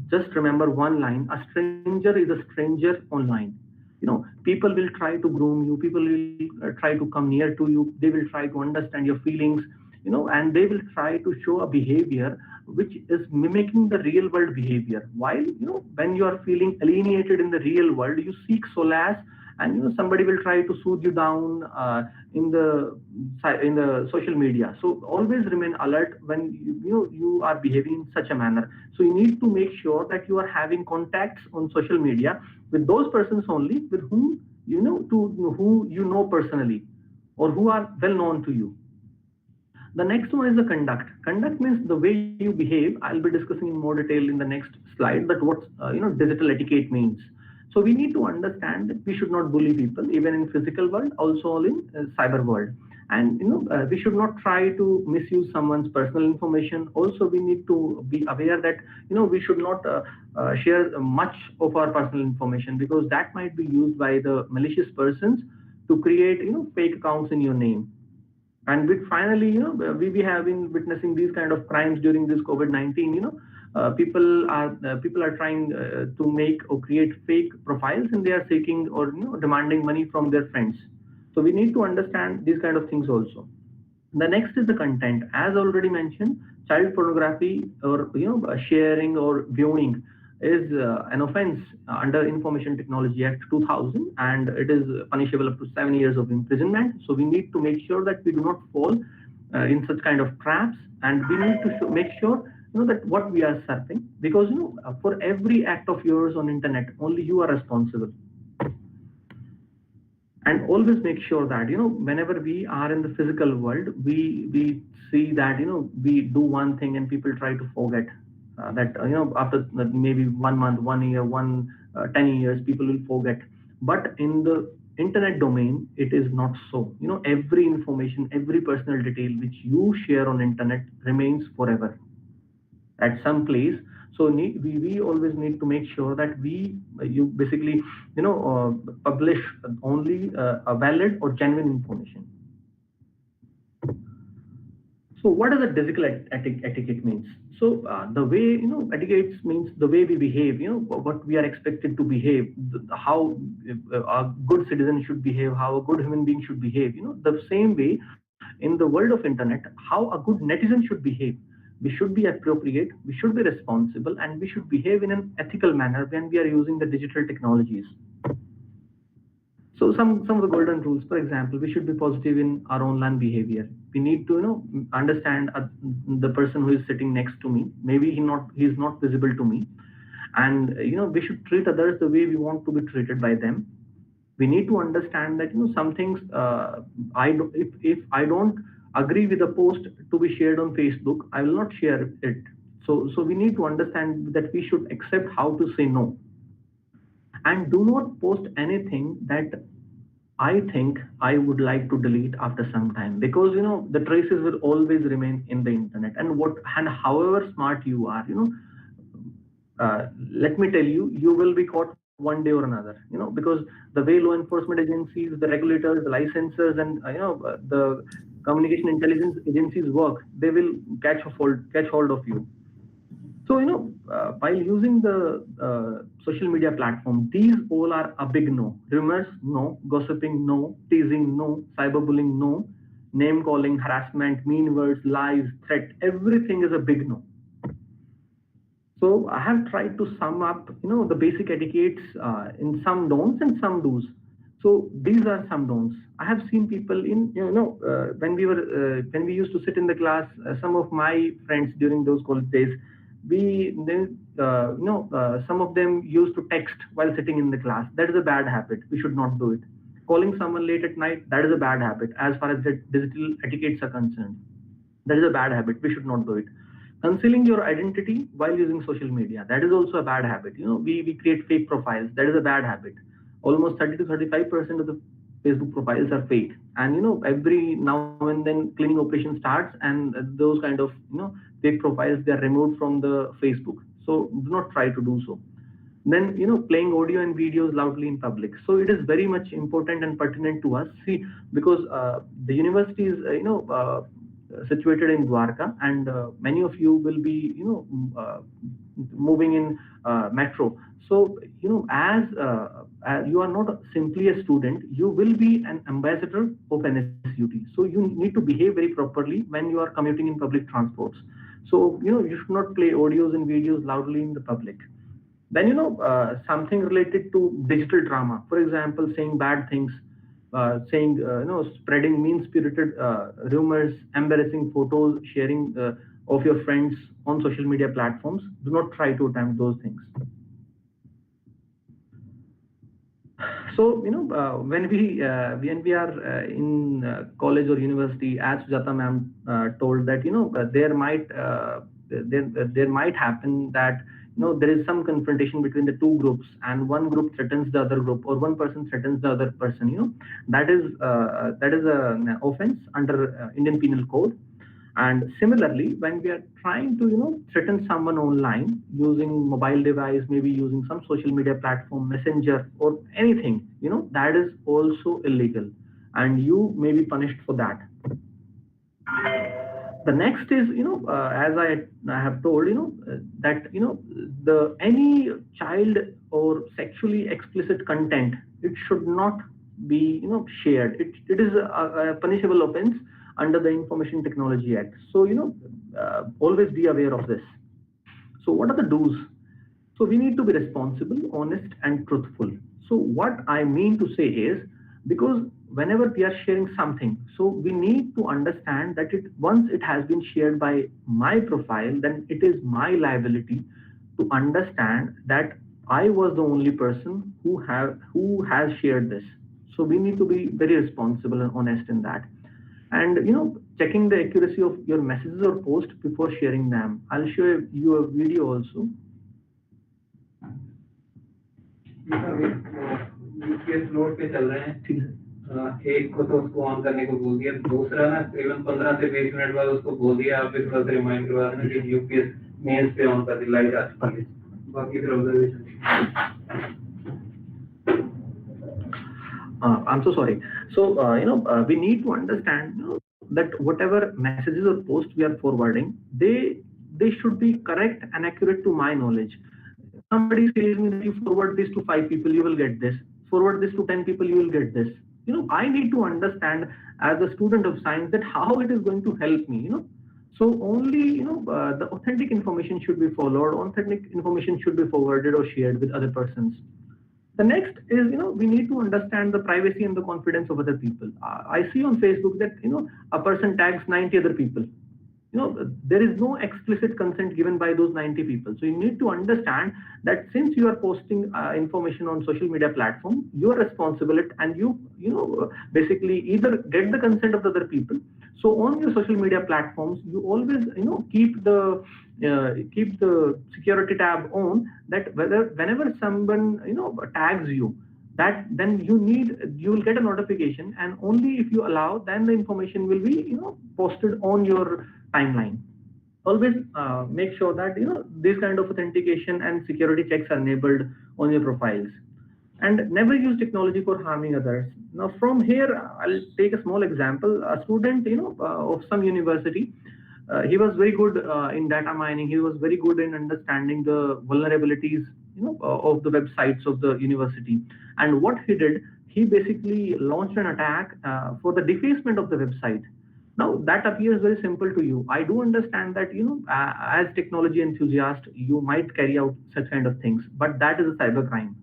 Just remember one line: a stranger is a stranger online. People will try to groom you, people will try to come near to you, they will try to understand your feelings, and they will try to show a behavior which is mimicking the real world behavior. While when you are feeling alienated in the real world, you seek solace, and somebody will try to soothe you down in the social media. So always remain alert when you are behaving in such a manner. So you need to make sure that you are having contacts on social media with those persons only with whom who you know personally, or who are well known to you. The next one is the conduct. Conduct means the way you behave. I'll be discussing in more detail in the next slide, but what digital etiquette means. So we need to understand that we should not bully people, even in physical world, also in cyber world. And we should not try to misuse someone's personal information. Also, we need to be aware that we should not share much of our personal information, because that might be used by the malicious persons to create fake accounts in your name. And finally, we have been witnessing these kind of crimes during this COVID-19. People are trying to make or create fake profiles, and they are seeking or demanding money from their friends. So we need to understand these kind of things also. The next is the content. As already mentioned, child pornography or sharing or viewing is an offense under Information Technology Act 2000, and it is punishable up to 7 years of imprisonment. So we need to make sure that we do not fall in such kind of traps, and we need to make sure that what we are surfing, because for every act of yours on internet, only you are responsible. And always make sure that whenever we are in the physical world, we see that we do one thing and people try to forget that after maybe 1 month, 1 year, 10 years, people will forget. But in the internet domain, it is not so. Every information, every personal detail which you share on internet remains forever at some place. So we always need to make sure that you basically publish only a valid or genuine information. So what does a digital etiquette means? So the way etiquette means the way we behave, what we are expected to behave, how a good citizen should behave, how a good human being should behave. The same way in the world of internet, how a good netizen should behave. We should be appropriate, we should be responsible, and we should behave in an ethical manner when we are using the digital technologies. So some of the golden rules, for example, we should be positive in our online behavior. We need to understand the person who is sitting next to me. Maybe he is not visible to me, and we should treat others the way we want to be treated by them. We need to understand that some things if I don't agree with a post to be shared on Facebook, I will not share it. So we need to understand that we should accept how to say no. And do not post anything that I think I would like to delete after some time, because the traces will always remain in the internet. And however smart you are, let me tell you, you will be caught one day or another, because the way law enforcement agencies, the regulators, the licensors, and the communication intelligence agencies work, they will catch hold of you. So while using the social media platform, these all are a big no. Rumors, no. Gossiping, no. Teasing, no. Cyberbullying, no. Name calling, harassment, mean words, lies, threat, everything is a big no. So I have tried to sum up, the basic etiquettes in some don'ts and some do's. So these are some don'ts. I have seen people when we used to sit in the class, some of my friends during those college days, some of them used to text while sitting in the class. That is a bad habit. We should not do it. Calling someone late at night, that is a bad habit as far as the digital etiquettes are concerned. That is a bad habit. We should not do it. Concealing your identity while using social media, that is also a bad habit. We create fake profiles. That is a bad habit. Almost 30 to 35% of the Facebook profiles are fake. And every now and then cleaning operation starts, and those kind of fake profiles, they are removed from the Facebook. So do not try to do so. Then playing audio and videos loudly in public. So it is very much important and pertinent to us. See, because the university is situated in Dwarka, and many of you will be moving in metro. So as you are not simply a student, you will be an ambassador of NSUT. So you need to behave very properly when you are commuting in public transports. So you should not play audios and videos loudly in the public. Then something related to digital drama, for example, saying bad things, spreading mean-spirited rumors, embarrassing photos, sharing of your friends on social media platforms. Do not try to attempt those things. So when we are in college or university, as Sujata ma'am told that there might happen that there is some confrontation between the two groups, and one group threatens the other group, or one person threatens the other person. That is an offense under Indian Penal Code. And similarly, when we are trying to threaten someone online using mobile device, maybe using some social media platform, messenger, or anything, that is also illegal, and you may be punished for that. The next is, as I have told, that any child or sexually explicit content, it should not be shared. It is a punishable offense under the Information Technology Act. So always be aware of this. So what are the do's? So we need to be responsible, honest, and truthful. So what I mean to say is, because whenever we are sharing something, so we need to understand that once it has been shared by my profile, then it is my liability to understand that I was the only person who has shared this. So we need to be very responsible and honest in that. And checking the accuracy of your messages or posts before sharing them. I'll show you a video also. UPS load पे चल रहे हैं, एक को तो उसको on करने को बोल दिया, दूसरा ना करीबन 15 से 20 मिनट बाद उसको बोल दिया, आप भी थोड़ा सा रिमाइंड करवा देना कि यूपीएस मेंस पे ऑन कर दी, लाइट आ चुकी है, बाकी फिर observation. I'm so sorry. So we need to understand that whatever messages or posts we are forwarding, they should be correct and accurate to my knowledge. Somebody says me that you forward this to 5 people, you will get this. Forward this to 10 people, you will get this. I need to understand as a student of science that how it is going to help me. So only the authentic information should be followed. Authentic information should be forwarded or shared with other persons. The next is, we need to understand the privacy and the confidence of other people. I see on Facebook that, a person tags 90 other people. There is no explicit consent given by those 90 people. So you need to understand that since you are posting information on social media platform, you are responsible and you basically either get the consent of the other people. So on your social media platforms, you always, keep the security tab on, that whenever someone, tags you, that then you will get a notification, and only if you allow, then the information will be, posted on your timeline. Always make sure that, this kind of authentication and security checks are enabled on your profiles. And never use technology for harming others. Now from here, I'll take a small example. A student, of some university, he was very good in data mining. He was very good in understanding the vulnerabilities, of the websites of the university. And what he did, he basically launched an attack for the defacement of the website. Now that appears very simple to you. I do understand that, as technology enthusiast, you might carry out such kind of things, but that is a cybercrime.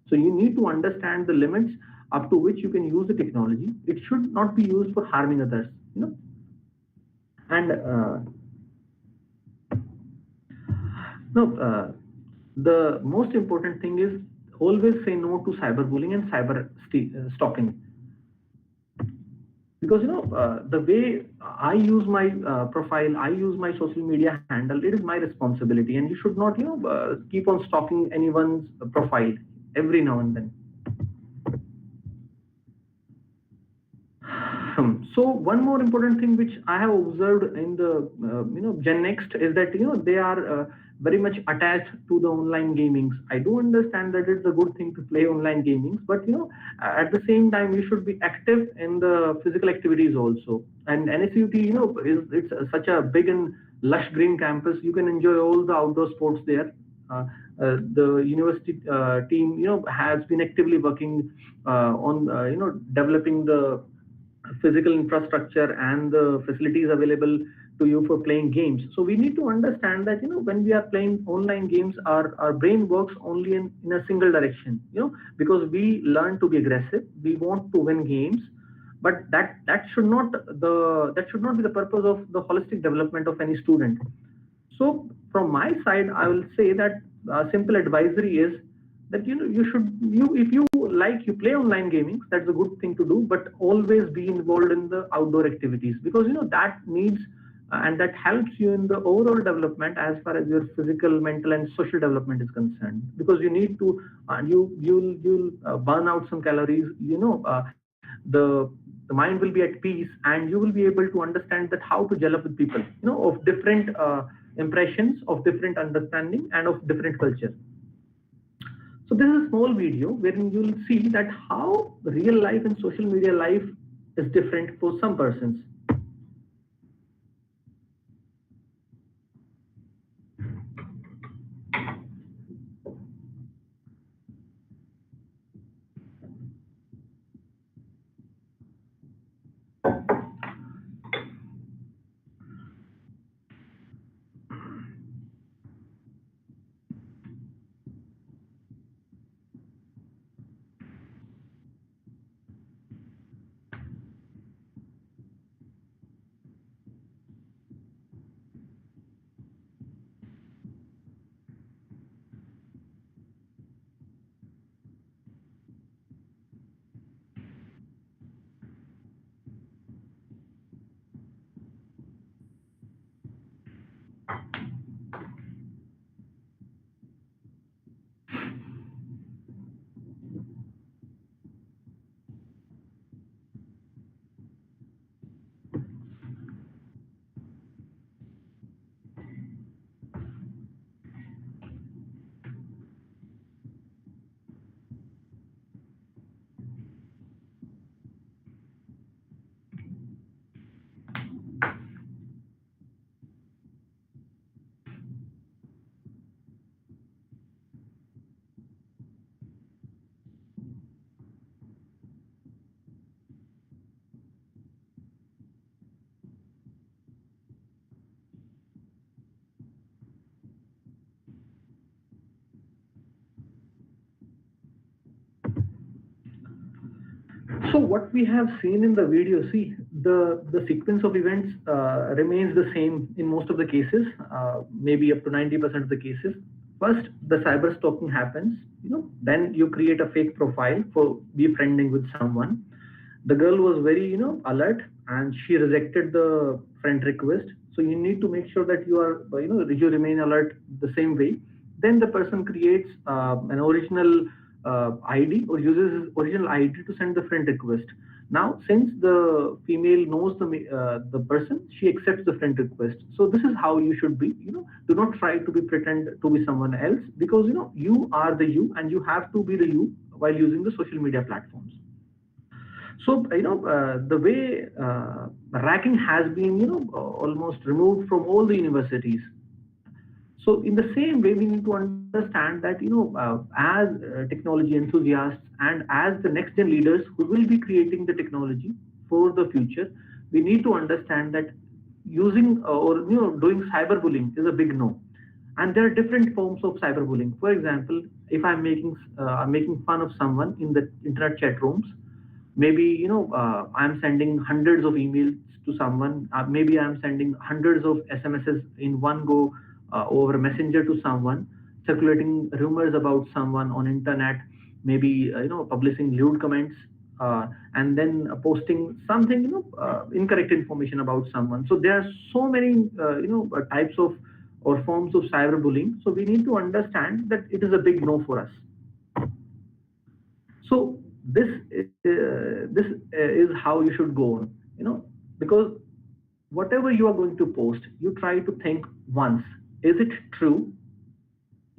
So you need to understand the limits up to which you can use the technology. It should not be used for harming others, And the most important thing is always say no to cyberbullying and cyber stalking. Because the way I use my profile, I use my social media handle, it is my responsibility, and you should not keep on stalking anyone's profile every now and then. So one more important thing which I have observed in the Gen Next is that they are very much attached to the online gamings. I do understand that it's a good thing to play online gamings, but at the same time you should be active in the physical activities also. And NSUT it's such a big and lush green campus. You can enjoy all the outdoor sports there. The university team has been actively working on developing the physical infrastructure and the facilities available to you for playing games. So we need to understand that when we are playing online games, our brain works only in a single direction, because we learn to be aggressive, we want to win games, but that should not be the purpose of the holistic development of any student. So from my side, I will say that simple advisory is that if you like, you play online gaming, that's a good thing to do, but always be involved in the outdoor activities, because that needs and that helps you in the overall development as far as your physical, mental, and social development is concerned. Because you need to you'll burn out some calories. The mind will be at peace, and you will be able to understand that how to gel up with people, of different impressions, of different understanding, and of different culture. So this is a small video wherein you'll see that how real life and social media life is different for some persons. So what we have seen in the video, see, the sequence of events remains the same in most of the cases, maybe up to 90% of the cases. First, the cyber stalking happens, then you create a fake profile for befriending with someone. The girl was very, alert, and she rejected the friend request. So you need to make sure that you are, you remain alert the same way. Then the person creates an original ID or uses his original ID to send the friend request. Now, since the female knows the person, she accepts the friend request. So this is how you should be. Do not try to pretend to be someone else, because you are the you, and you have to be the you while using the social media platforms. So the way racking has been almost removed from all the universities. So in the same way, we need to understand that, as technology enthusiasts and as the next gen leaders who will be creating the technology for the future, we need to understand that using or doing cyberbullying is a big no. And there are different forms of cyberbullying. For example, if I'm making fun of someone in the internet chat rooms, maybe I'm sending hundreds of emails to someone. Maybe I'm sending hundreds of SMSs in one go over Messenger to someone, circulating rumors about someone on internet, maybe publishing lewd comments, and then posting something incorrect information about someone. So there are so many types of or forms of cyberbullying. So we need to understand that it is a big no for us. So this is how you should go on, because whatever you are going to post, you try to think once: is it true?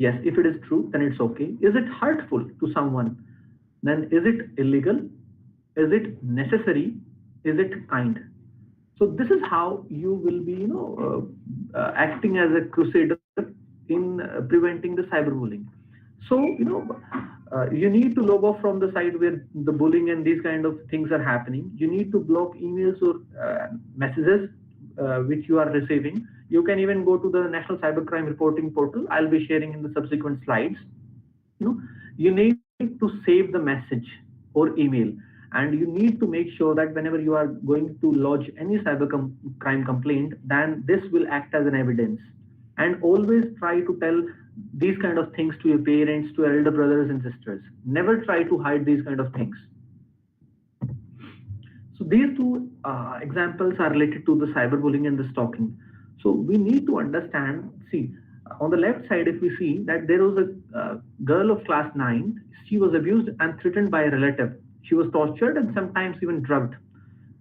Yes, if it is true, then it's okay. Is it hurtful to someone? Then is it illegal? Is it necessary? Is it kind? So this is how you will be, acting as a crusader in preventing the cyberbullying. So, you need to log off from the site where the bullying and these kind of things are happening. You need to block emails or messages which you are receiving. You can even go to the National Cybercrime Reporting Portal. I'll be sharing in the subsequent slides. You need to save the message or email. And you need to make sure that whenever you are going to lodge any cybercrime complaint, then this will act as an evidence. And always try to tell these kind of things to your parents, to your elder brothers and sisters. Never try to hide these kind of things. So these two examples are related to the cyberbullying and the stalking. So we need to understand, see, on the left side, if we see that there was a girl of class 9, she was abused and threatened by a relative. She was tortured and sometimes even drugged.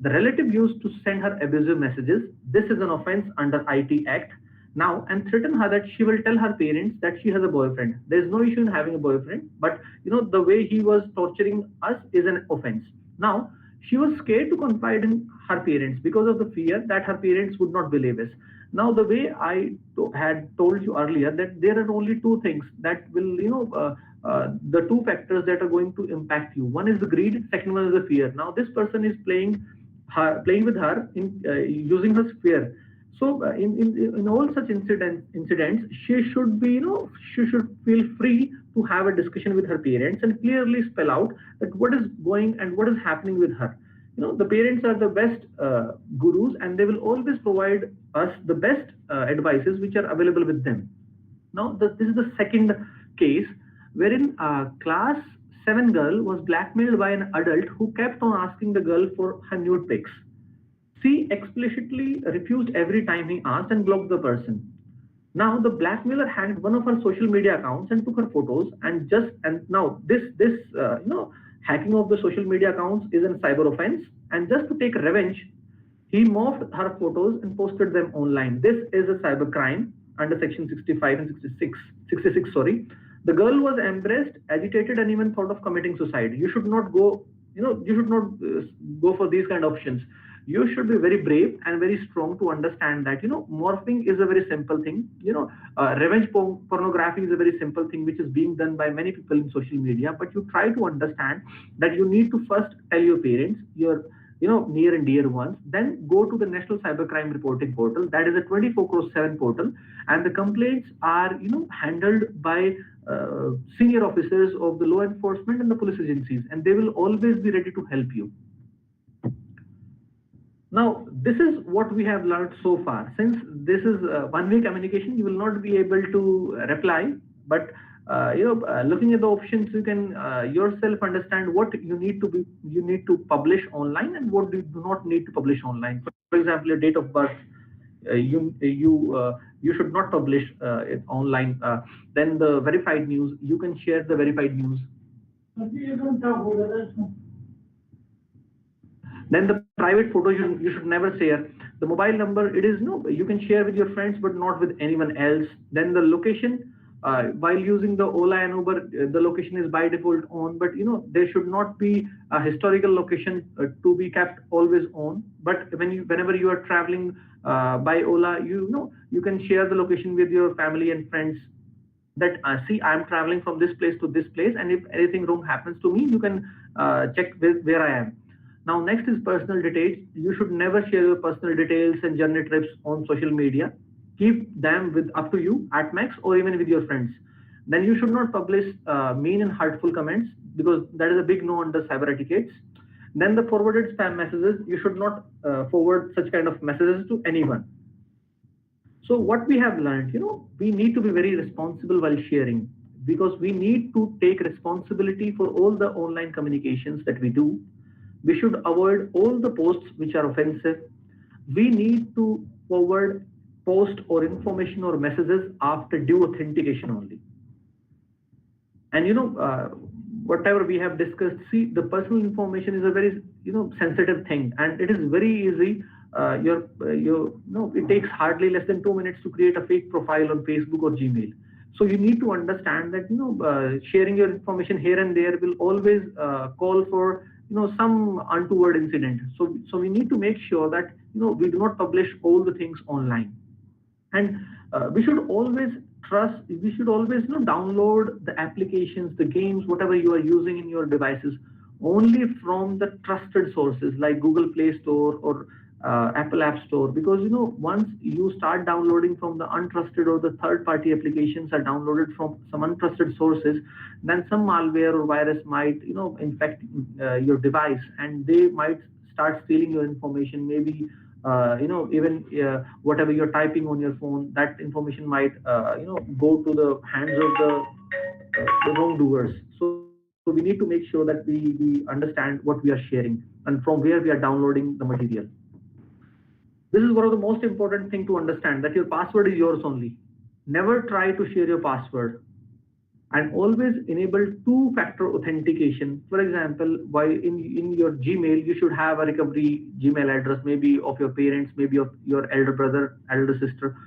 The relative used to send her abusive messages. This is an offense under IT Act now, and threaten her that she will tell her parents that she has a boyfriend. There's no issue in having a boyfriend, but the way he was torturing us is an offense. Now, she was scared to confide in her parents because of the fear that her parents would not believe us. Now, the way I had told you earlier, that there are only two things that will, the two factors that are going to impact you. One is the greed, second one is the fear. Now, this person is playing with her in using her fear. So, in all such incidents, she should be, she should feel free to have a discussion with her parents and clearly spell out that what is going and what is happening with her. The parents are the best gurus, and they will always provide us the best advices which are available with them. Now, this is the second case wherein a class 7 girl was blackmailed by an adult who kept on asking the girl for her nude pics. She explicitly refused every time he asked and blocked the person. Now, the blackmailer hacked one of her social media accounts and took her photos, and now this hacking of the social media accounts is a cyber offense, and just to take revenge, he morphed her photos and posted them online. This is a cyber crime under section 65 and 66. Sorry. The girl was embarrassed, agitated, and even thought of committing suicide. You should not go, go for these kind of options. You should be very brave and very strong to understand that, morphing is a very simple thing. Revenge pornography is a very simple thing which is being done by many people in social media. But you try to understand that you need to first tell your parents, your near and dear ones, then go to the National Cybercrime Reporting Portal. That is a 24/7 portal, and the complaints are handled by senior officers of the law enforcement and the police agencies, and they will always be ready to help you. Now, this is what we have learned so far. Since this is one-way communication, you will not be able to reply, but looking at the options, you can yourself understand what you need to publish online and what you do not need to publish online. For example, your date of birth, you should not publish it online. Then the verified news, you can share the verified news. Then the private photos you should never share. The mobile number, you can share with your friends but not with anyone else. Then the location, while using the Ola and Uber, the location is by default on, but there should not be a historical location to be kept always on. But whenever you are traveling by Ola, you can share the location with your family and friends. That see, I'm traveling from this place to this place, and if anything wrong happens to me, you can check where I am. Now, next is personal details. You should never share your personal details and journey trips on social media. Keep them with up to you at max or even with your friends. Then you should not publish mean and hurtful comments because that is a big no under cyber etiquettes. Then the forwarded spam messages, you should not forward such kind of messages to anyone. So what we have learned, we need to be very responsible while sharing because we need to take responsibility for all the online communications that we do. We should avoid all the posts which are offensive. We need to forward post or information or messages after due authentication only. And whatever we have discussed, see, the personal information is a very sensitive thing, and it is very easy. It takes hardly less than 2 minutes to create a fake profile on Facebook or Gmail. So you need to understand that sharing your information here and there will always call for some untoward incident. So we need to make sure that we do not publish all the things online, and we should always trust. We should always download the applications, the games, whatever you are using in your devices, only from the trusted sources like Google Play Store or Apple App Store, because once you start downloading from the untrusted or the third-party applications are downloaded from some untrusted sources, then some malware or virus might infect your device, and they might start stealing your information. Maybe even whatever you're typing on your phone, that information might go to the hands of the wrongdoers. So we need to make sure that we understand what we are sharing and from where we are downloading the material. This is one of the most important thing to understand, that your password is yours only. Never try to share your password, and always enable two-factor authentication. For example, while in your Gmail, you should have a recovery Gmail address, maybe of your parents, maybe of your elder brother, elder sister,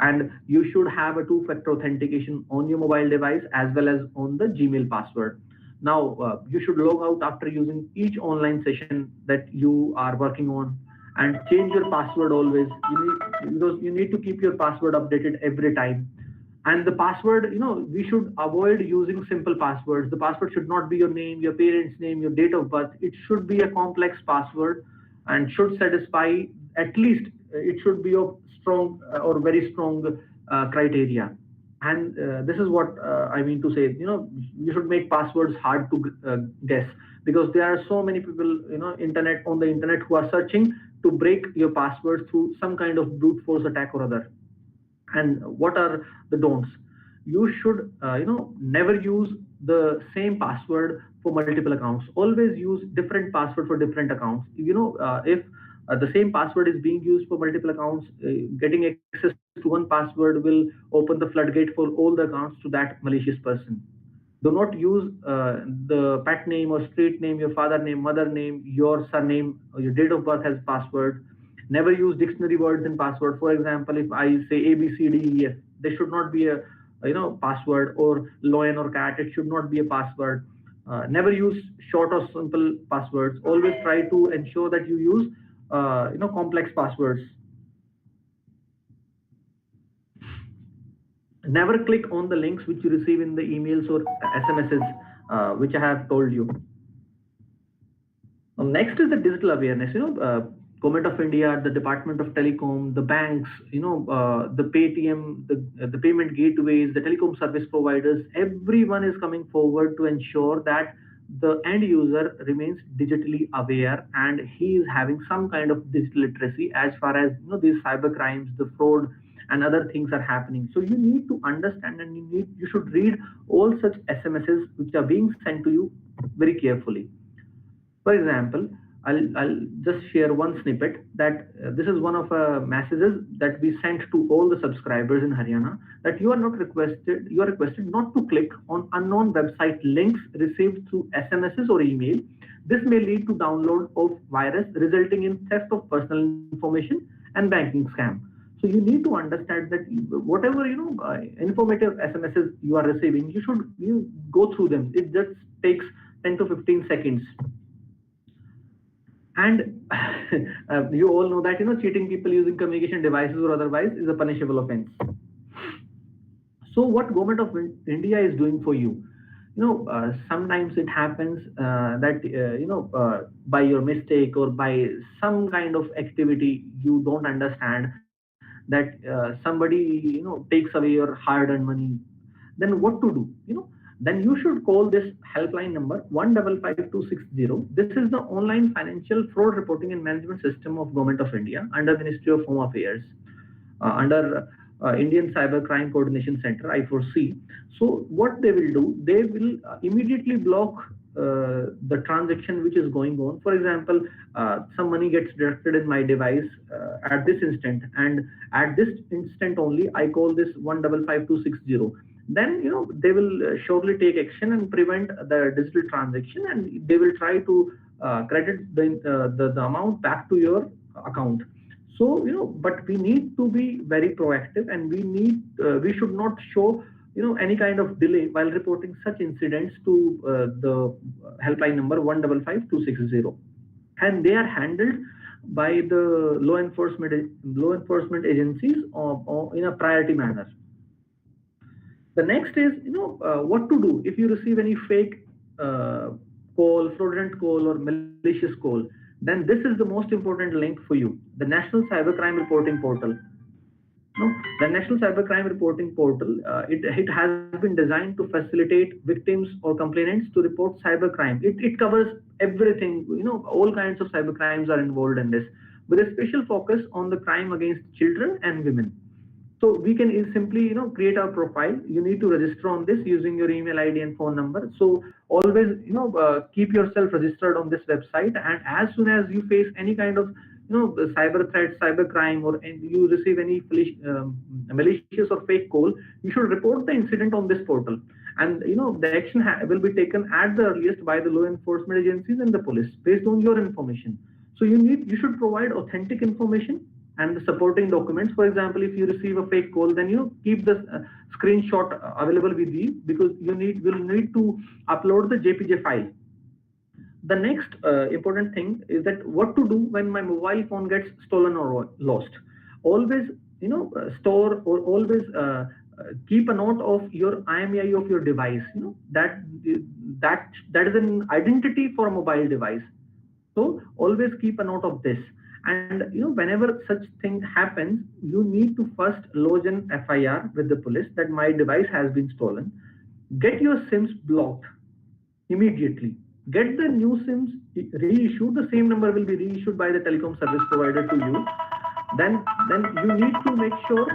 and you should have a two-factor authentication on your mobile device as well as on the Gmail password. Now, you should log out after using each online session that you are working on, and change your password always. Because you need to keep your password updated every time. And the password, we should avoid using simple passwords. The password should not be your name, your parents' name, your date of birth. It should be a complex password and should satisfy, at least it should be of strong or very strong criteria. And this is what I mean to say, you should make passwords hard to guess, because there are so many people, on the internet who are searching to break your password through some kind of brute force attack or other. And what are the don'ts? You should, never use the same password for multiple accounts. Always use different password for different accounts. If the same password is being used for multiple accounts, getting access to one password will open the floodgate for all the accounts to that malicious person. Do not use the pet name or street name, your father name, mother name, your surname, or your date of birth as password. Never use dictionary words in password. For example, if I say A, B, C, D, E, F, there should not be a password, or lion or cat, it should not be a password. Never use short or simple passwords. Always try to ensure that you use complex passwords. Never click on the links which you receive in the emails or SMSs, which I have told you. Next is the digital awareness. Government of India, the Department of Telecom, the banks, the Paytm, the payment gateways, the telecom service providers, everyone is coming forward to ensure that the end user remains digitally aware and he is having some kind of digital literacy as far as these cyber crimes, the fraud, and other things are happening. So you need to understand, and you should read all such SMSs which are being sent to you very carefully. For example, I'll just share one snippet that this is one of messages that we sent to all the subscribers in Haryana, that you are requested not to click on unknown website links received through SMSs or email. This may lead to download of virus, resulting in theft of personal information and banking scam. So you need to understand that whatever informative SMSs you are receiving, you go through them. It just takes 10 to 15 seconds. And you all know that cheating people using communication devices or otherwise is a punishable offense. So what Government of India is doing for you? sometimes it happens that by your mistake or by some kind of activity you don't understand that somebody takes away your hard-earned money. Then what to do? Then you should call this helpline number 155260. This is the online financial fraud reporting and management system of Government of India under Ministry of Home Affairs, under Indian Cybercrime Coordination Center, I4C. So what they will do, they will immediately block the transaction which is going on. For example, some money gets deducted in my device at this instant, and at this instant only I call this 155260. Then they will surely take action and prevent the digital transaction, and they will try to credit the amount back to your account. So but we need to be very proactive, and we should not show any kind of delay while reporting such incidents to the helpline number 155260, and they are handled by the law enforcement agencies in a priority manner. The next is what to do if you receive any fake call, fraudulent call, or malicious call. Then this is the most important link for you: the National Cybercrime Reporting Portal. The National Cybercrime Reporting Portal, it has been designed to facilitate victims or complainants to report cybercrime. It covers everything. All kinds of cybercrimes are involved in this, with a special focus on the crime against children and women. So we can simply create our profile. You need to register on this using your email ID and phone number. So always keep yourself registered on this website, and as soon as you face any kind of cyber threat, cyber crime, or you receive any malicious or fake call, you should report the incident on this portal, and the action will be taken at the earliest by the law enforcement agencies and the police based on your information. So you should provide authentic information and the supporting documents. For example, if you receive a fake call, then keep the screenshot available with you, because will need to upload the JPG file. The next important thing is that what to do when my mobile phone gets stolen or lost. Always store or always keep a note of your IMEI of your device. That is an identity for a mobile device. So always keep a note of this. And whenever such thing happens, you need to first lodge an FIR with the police that my device has been stolen. Get your SIMs blocked immediately. Get the new SIMs reissued. The same number will be reissued by the telecom service provider to you. Then you need to make sure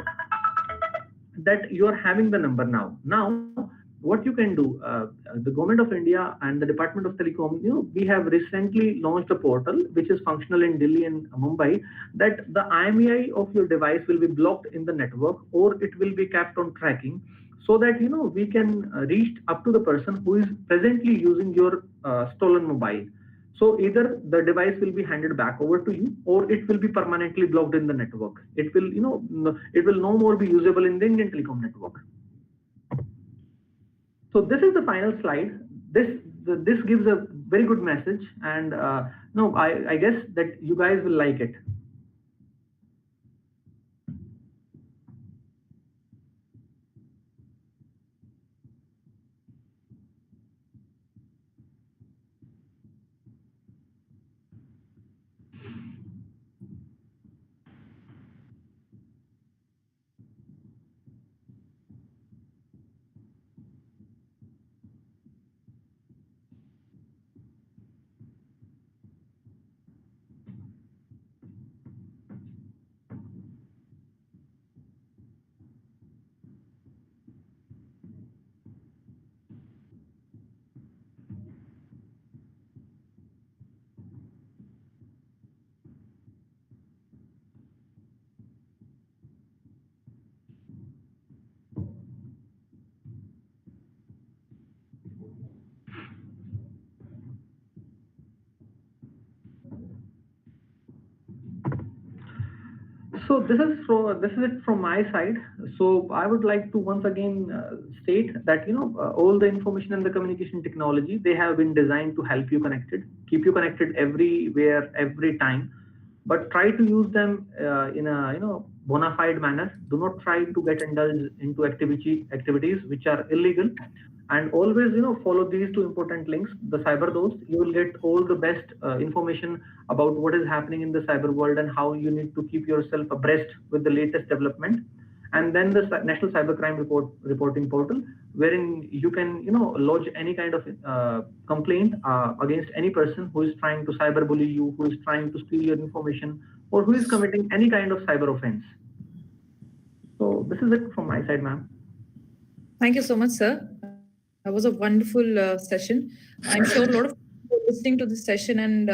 that you are having the number now. Now, what you can do, the Government of India and the Department of Telecom, we have recently launched a portal which is functional in Delhi and Mumbai, that the IMEI of your device will be blocked in the network, or it will be kept on tracking, so that we can reach up to the person who is presently using your stolen mobile. So either the device will be handed back over to you, or it will be permanently blocked in the network. It will it will no more be usable in the Indian telecom network. So this is the final slide. This gives a very good message, and I guess that you guys will like it. So this is it from my side. So I would like to once again state that all the information and the communication technology, they have been designed to help you connected, keep you connected everywhere, every time. But try to use them in a bona fide manner. Do not try to get indulged into activities which are illegal. And always, follow these two important links, the cyber dose. You will get all the best information about what is happening in the cyber world and how you need to keep yourself abreast with the latest development. And then the National Cybercrime Reporting Portal, wherein you can, lodge any kind of complaint against any person who is trying to cyberbully you, who is trying to steal your information, or who is committing any kind of cyber offense. So this is it from my side, ma'am. Thank you so much, sir. That was a wonderful session. I'm sure a lot of people listening to this session and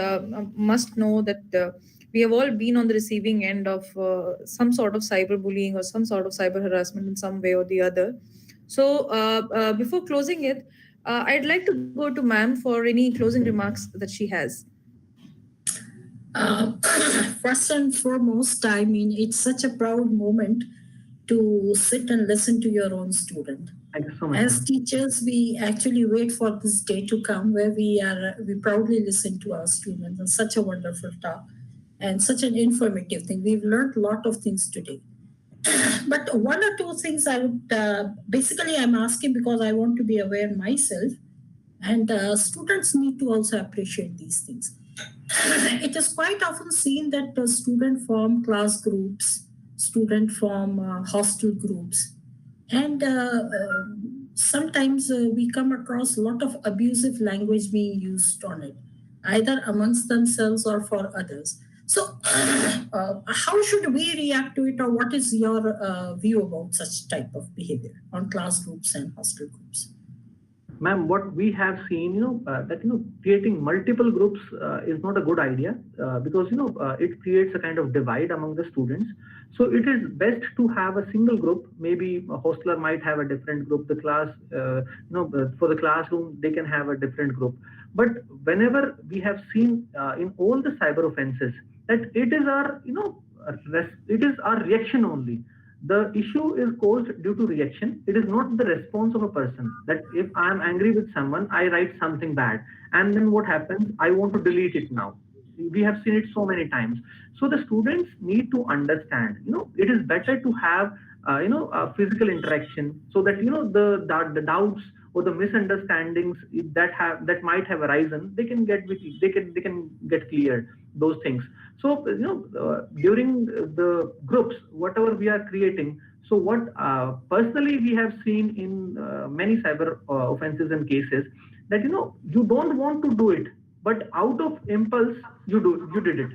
must know that we have all been on the receiving end of some sort of cyberbullying or some sort of cyber harassment in some way or the other. So before closing it, I'd like to go to ma'am for any closing remarks that she has. First and foremost, I mean, it's such a proud moment to sit and listen to your own student. Thank you so much. As teachers, we actually wait for this day to come where we proudly listen to our students, and such a wonderful talk and such an informative thing. We've learned a lot of things today. But one or two things I would, basically I'm asking because I want to be aware myself, and students need to also appreciate these things. It is quite often seen that students form class groups, students form hostel groups, and sometimes we come across a lot of abusive language being used on it, either amongst themselves or for others. So how should we react to it, or what is your view about such type of behavior on class groups and hostel groups? Ma'am, what we have seen, that creating multiple groups is not a good idea because it creates a kind of divide among the students. So it is best to have a single group. Maybe a hostler might have a different group. The class, for the classroom, they can have a different group. But whenever we have seen in all the cyber offenses that it is our, it is our reaction only. The issue is caused due to reaction. It is not the response of a person. That if I am angry with someone, I write something bad. And then what happens? I want to delete it now. We have seen it so many times. So the students need to understand, it is better to have, a physical interaction so that, the doubts or the misunderstandings that might have arisen, they can get cleared, those things. So, during the groups, whatever we are creating, so what personally we have seen in many cyber offenses and cases that, you don't want to do it, but out of impulse, you did it.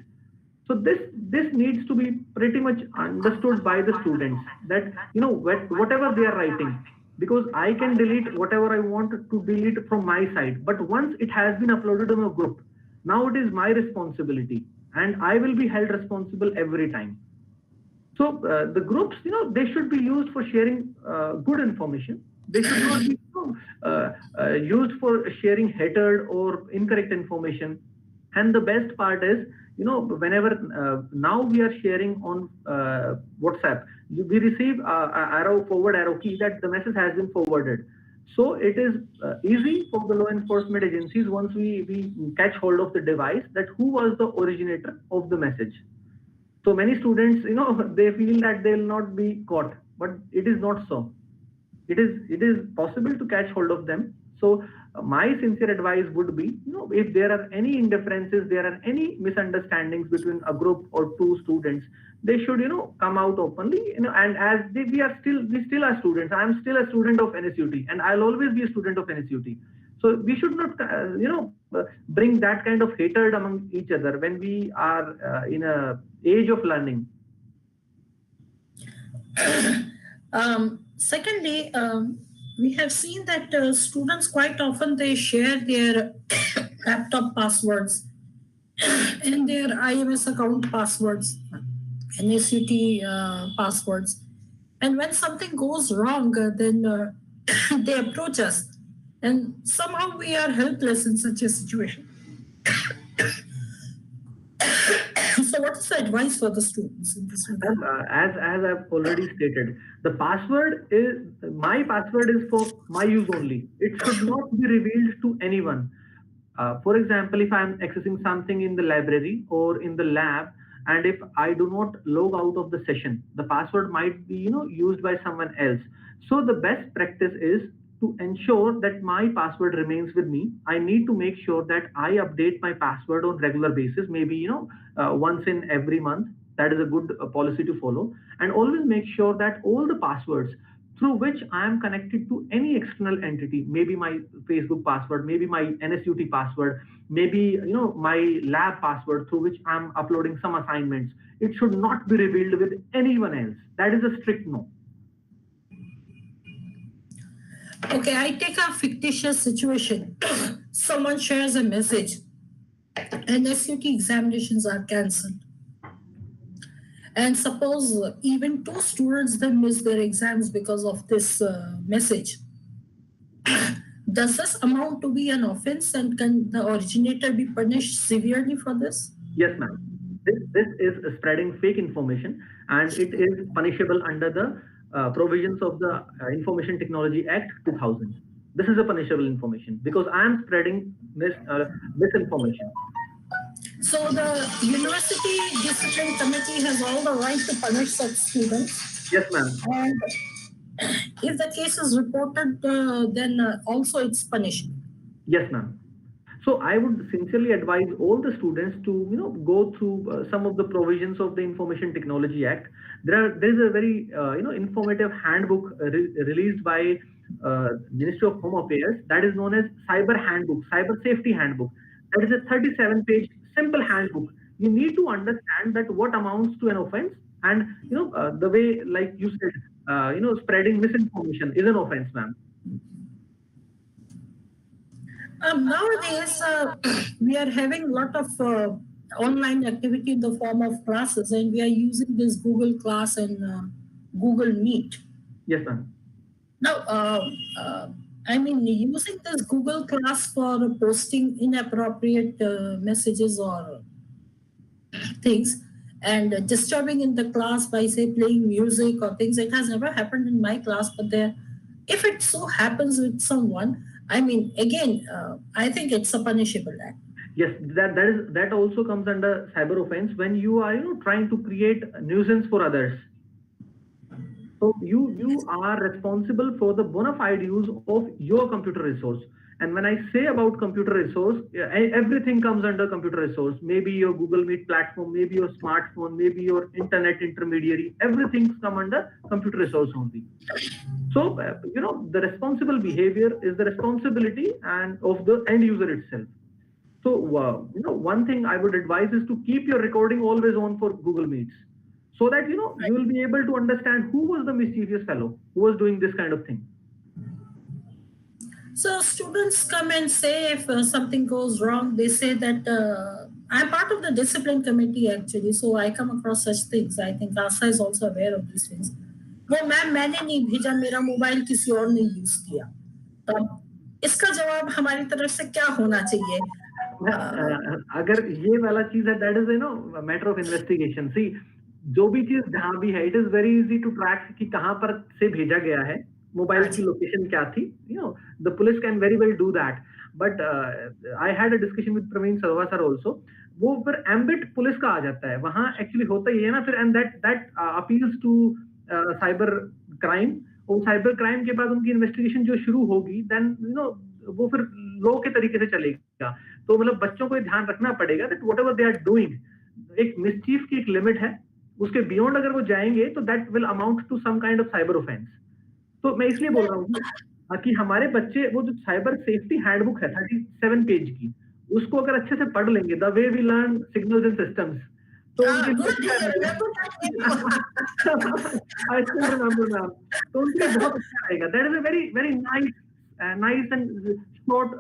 So this needs to be pretty much understood by the students that, whatever they are writing, because I can delete whatever I want to delete from my side. But once it has been uploaded in a group, now it is my responsibility and I will be held responsible every time. So the groups, they should be used for sharing good information. They should not be used for sharing hatred or incorrect information. And the best part is, whenever now we are sharing on WhatsApp, we receive forward arrow key that the message has been forwarded. So it is easy for the law enforcement agencies once we catch hold of the device that who was the originator of the message. So many students, they feel that they will not be caught, but it is not so. It is possible to catch hold of them. So my sincere advice would be, if there are any indifferences, there are any misunderstandings between a group or two students, they should, come out openly, and as we still are students. I am still a student of NSUT and I'll always be a student of NSUT. So we should not, bring that kind of hatred among each other when we are in a age of learning. Secondly, we have seen that students quite often, they share their laptop passwords and their IMS account passwords, NSUT passwords. And when something goes wrong, then they approach us. And somehow we are helpless in such a situation. So what is the advice for the students in this regard? As I've already stated, my password is for my use only. It should not be revealed to anyone. For example, if I'm accessing something in the library or in the lab, and if I do not log out of the session, the password might be used by someone else. So the best practice is to ensure that my password remains with me, I need to make sure that I update my password on regular basis, maybe once in every month. That is a good policy to follow, and always make sure that all the passwords through which I am connected to any external entity, maybe my Facebook password, maybe my NSUT password, maybe my lab password through which I'm uploading some assignments, it should not be revealed with anyone else. That is a strict no. Okay, I take a fictitious situation. Someone shares a message and SUT examinations are cancelled. And suppose even 2 students then miss their exams because of this message. Does this amount to be an offense, and can the originator be punished severely for this? Yes, ma'am. This is spreading fake information, and it is punishable under the provisions of the Information Technology Act 2000. This is a punishable information because I am spreading misinformation. So the University Discipline Committee has all the right to punish such students. Yes, ma'am. And if the case is reported, then also it's punished. Yes, ma'am. So I would sincerely advise all the students to go through some of the provisions of the Information Technology Act. There is a very informative handbook released by Ministry of Home Affairs that is known as Cyber Handbook, Cyber Safety Handbook. That is a 37-page simple handbook. You need to understand that what amounts to an offense, and the way, like you said, spreading misinformation is an offense, ma'am. Nowadays, we are having a lot of online activity in the form of classes, and we are using this Google Class and Google Meet. Yes, ma'am. Now, using this Google Class for posting inappropriate messages or things and disturbing in the class by, say, playing music or things, it has never happened in my class, but if it so happens with someone, I think it's a punishable act. Yes, that also comes under cyber offense when you are trying to create a nuisance for others. So you are responsible for the bona fide use of your computer resource. And when I say about computer resource, everything comes under computer resource. Maybe your Google Meet platform, maybe your smartphone, maybe your internet intermediary, everything's come under computer resource only. So, the responsible behavior is the responsibility of the end user itself. So, one thing I would advise is to keep your recording always on for Google Meets, so that, you will be able to understand who was the mischievous fellow who was doing this kind of thing. So students come and say if something goes wrong, they say that I'm part of the discipline committee actually, so I come across such things. I think ASA is also aware of these things. वो मैंने नहीं भेजा, मेरा mobile किसी और ने use किया, तो इसका जवाब हमारी तरफ से क्या होना चाहिए? अगर ये वाला चीज है, that is matter of investigation. See, जो भी चीज जहां भी है, it is very easy to track कि कहां पर से भेजा गया है, मोबाइल की लोकेशन क्या थी. The police can very well do that. But I had a discussion with Praveen Sarwa sir also. वो फिर ambit पुलिस का आ जाता है, वहां एक्चुअली होता ही है ना फिर, and that appeals to cyber crime. और साइबर क्राइम के बाद उनकी इन्वेस्टिगेशन जो शुरू होगी, देन वो फिर लॉ के तरीके से चलेगा. तो मतलब बच्चों को ध्यान रखना पड़ेगा that whatever they are doing, एक मिसचीफ की एक लिमिट है, उसके बियॉन्ड अगर वो जाएंगे तो that will amount to some kind of cyber offence. तो मैं इसलिए बोल रहा हूँ कि हमारे बच्चे वो जो साइबर सेफ्टी हैंडबुक है 37 पेज की, उसको अगर अच्छे से पढ़ लेंगे, the way we learn signals and systems, तो उनके बहुत अच्छा रहेगा. That is a very very nice and short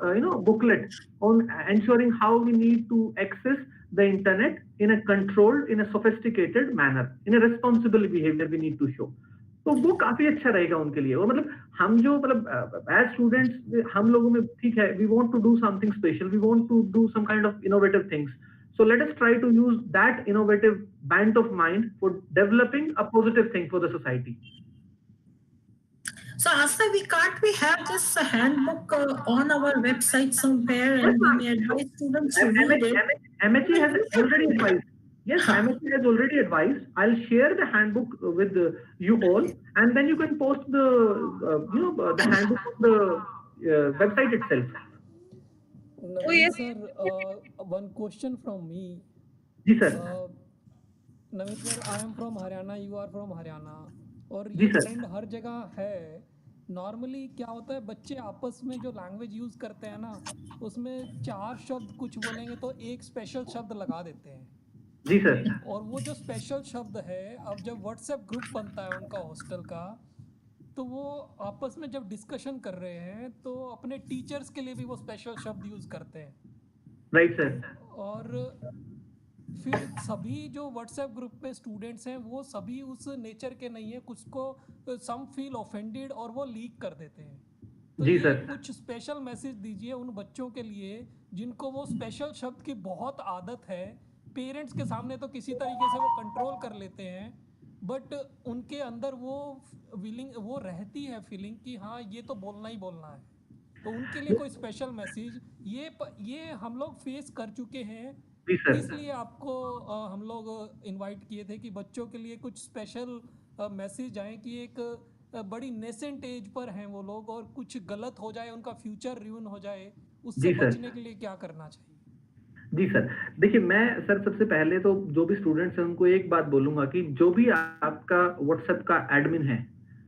booklet on ensuring how we need to access the internet in a controlled, in a sophisticated manner, in a responsible behavior we need to show. तो वो काफी अच्छा रहेगा उनके लिए. वो मतलब हम जो as students हम लोगों में ठीक है, we want to do something special, we want to do some kind of innovative things. So let us try to use that innovative bent of mind for developing a positive thing for the society. So Asa, we have this handbook on our website somewhere, and we may advise students to read it. MHA has already advised. Yes, MSc has already advised. I'll share the handbook with you all, and then you can post the handbook on the website itself. Oh, Naveen yes. sir, one question from me. जी sir. Uh, Naveen sir, I am from Haryana, you are from Haryana, और जी ये sir. Trend हर जगह है। Normally क्या होता है, बच्चे आपस में जो लैंग्वेज यूज़ करते हैं ना, उसमें 4 शब्द कुछ बोलेंगे तो एक स्पेशल शब्द लगा देते हैं। जी सर. और वो जो स्पेशल शब्द है, अब जब व्हाट्सएप ग्रुप बनता है उनका हॉस्टल का, तो वो आपस में जब डिस्कशन कर रहे हैं तो अपने टीचर्स के लिए भी वो स्पेशल शब्द यूज़ करते हैं। Right sir. और फिर सभी जो व्हाट्सएप ग्रुप में स्टूडेंट्स हैं वो सभी उस नेचर के नहीं है, कुछ को सम फील ऑफेंडेड और वो लीक कर देते हैं। तो जी ये सर. कुछ स्पेशल मैसेज दीजिए उन बच्चों के लिए जिनको वो स्पेशल शब्द की बहुत आदत है। पेरेंट्स के सामने तो किसी तरीके से वो कंट्रोल कर लेते हैं, बट उनके अंदर वो रहती है फीलिंग कि हाँ ये तो बोलना ही बोलना है। तो उनके लिए कोई स्पेशल मैसेज ये हम लोग फेस कर चुके हैं, जी सर. इसलिए आपको हम लोग इनवाइट किए थे कि बच्चों के लिए कुछ स्पेशल मैसेज आए कि एक बड़ी नेसेंट एज पर हैं वो लोग, और कुछ गलत हो जाए, उनका फ्यूचर रियून हो जाए, उससे जी सर. बचने के लिए क्या करना चाहिए। जी सर. देखिए, मैं सर सबसे पहले तो जो भी स्टूडेंट्स हैं उनको एक बात बोलूंगा कि जो भी आपका व्हाट्सएप का एडमिन है,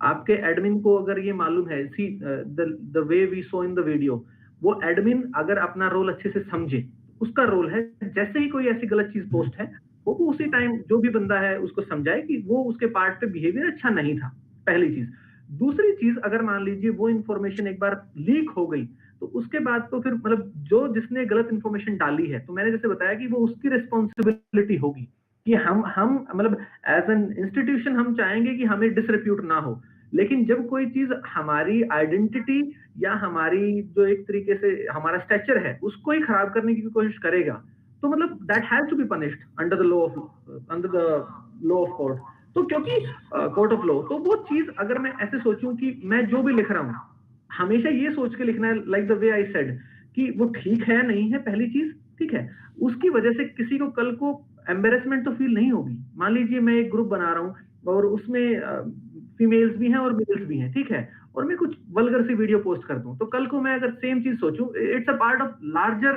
आपके एडमिन को अगर ये मालूम है, see the way we saw in the video, वो एडमिन अगर अपना रोल अच्छे से समझे, उसका रोल है जैसे ही कोई ऐसी गलत चीज पोस्ट है, वो उसी टाइम जो भी बंदा है उसको समझाए कि वो उसके पार्ट पे बिहेवियर अच्छा नहीं था, पहली चीज. दूसरी चीज, अगर मान लीजिए वो इंफॉर्मेशन एक बार लीक हो गई, तो उसके बाद तो फिर मतलब जो जिसने गलत इंफॉर्मेशन डाली है, तो मैंने जैसे बताया कि वो उसकी रिस्पॉन्सिबिलिटी होगी कि हम मतलब एज एन इंस्टीट्यूशन हम चाहेंगे कि हमें डिसरिप्यूट ना हो, लेकिन जब कोई चीज हमारी आइडेंटिटी या हमारी जो एक तरीके से हमारा स्ट्रक्चर है उसको ही खराब करने की कोशिश करेगा, तो मतलब that has to be punished under the law of court. तो क्योंकि कोर्ट ऑफ लॉ, तो वो चीज अगर मैं ऐसे सोचूं कि मैं जो भी लिख रहा हूँ हमेशा ये सोच के लिखना है, like the way I said, कि वो ठीक है नहीं है, पहली चीज ठीक है, उसकी वजह से किसी को कल को एम्बेरसमेंट तो फील नहीं होगी. मान लीजिए मैं एक ग्रुप बना रहा हूँ और उसमें फीमेल्स भी हैं और मेल्स भी हैं, ठीक है, और मैं कुछ वल्गर सी वीडियो पोस्ट कर दूं, तो कल को मैं अगर सेम चीज सोचूं, it's a part of larger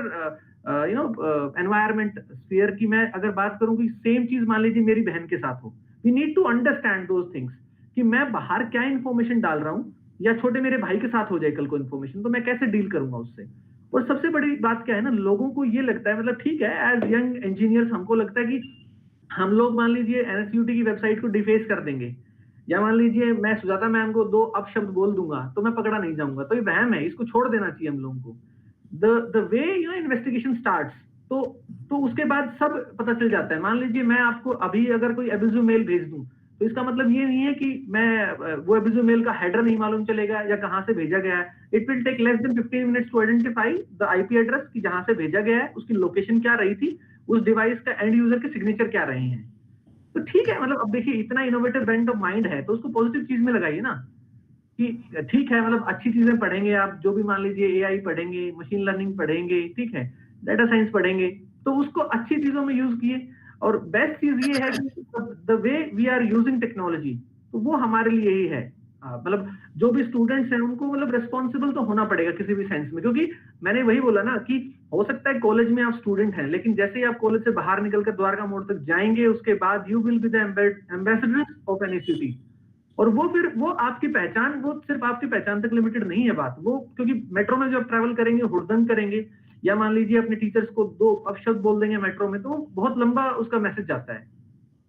environment sphere की मैं अगर बात करूं कि सेम चीज मान लीजिए मेरी बहन के साथ हो, we need to understand those things कि मैं बाहर क्या इंफॉर्मेशन डाल रहा हूं, या छोटे मेरे भाई के साथ हो जाए कल को इन्फॉर्मेशन, तो मैं कैसे डील करूंगा उससे. और सबसे बड़ी बात क्या है ना, लोगों को ये लगता है, मतलब ठीक है, एज यंग इंजीनियर्स हमको लगता है कि हम लोग मान लीजिए एनएसयूटी की वेबसाइट को डिफेस कर देंगे, या मान लीजिए मैं सुजाता मैम को 2 अपशब्द बोल दूंगा तो मैं पकड़ा नहीं जाऊंगा, तो ये वहम है, इसको छोड़ देना चाहिए हम लोगों को. द वे इन्वेस्टिगेशन स्टार्ट्स, तो उसके बाद सब पता चल जाता है. मान लीजिए मैं आपको अभी अगर कोई एब्यूजिव मेल भेज दूं, तो इसका मतलब ये नहीं है कि मैं वो एब्यूजिव मेल का हेडर नहीं मालूम चलेगा या कहां से भेजा गया है. It will take less than 15 minutes to identify the IP address कि जहां से भेजा गया है, उसकी लोकेशन क्या रही थी, उस डिवाइस का एंड यूजर के सिग्नेचर क्या रहे हैं. तो ठीक है, मतलब अब देखिए इतना इनोवेटिव बेंट ऑफ माइंड है, तो उसको पॉजिटिव चीज में लगाइए ना, कि ठीक है, मतलब अच्छी चीजें पढ़ेंगे आप, जो भी मान लीजिए एआई पढ़ेंगे, मशीन लर्निंग पढ़ेंगे, ठीक है, डाटा साइंस पढ़ेंगे, तो उसको अच्छी चीजों में यूज किए. और बेस्ट चीज ये है कि the way we are using technology, तो वो हमारे लिए ही है. मतलब जो भी स्टूडेंट्स हैं उनको मतलब रिस्पॉन्सिबल तो होना पड़ेगा किसी भी सेंस में, क्योंकि मैंने वही बोला ना कि हो सकता है कॉलेज में आप स्टूडेंट हैं, लेकिन जैसे ही आप कॉलेज से बाहर निकलकर द्वारका मोड़ तक जाएंगे, उसके बाद you will be the ambassador of NSUT. और वो फिर वो आपकी पहचान, वो सिर्फ आपकी पहचान तक लिमिटेड नहीं है बात, वो क्योंकि मेट्रो में जब ट्रैवल करेंगे, हुड़दंग करेंगे, या मान लीजिए अपने टीचर्स को 2 अपशब्द बोल देंगे मेट्रो में, तो वो बहुत लंबा उसका मैसेज जाता है.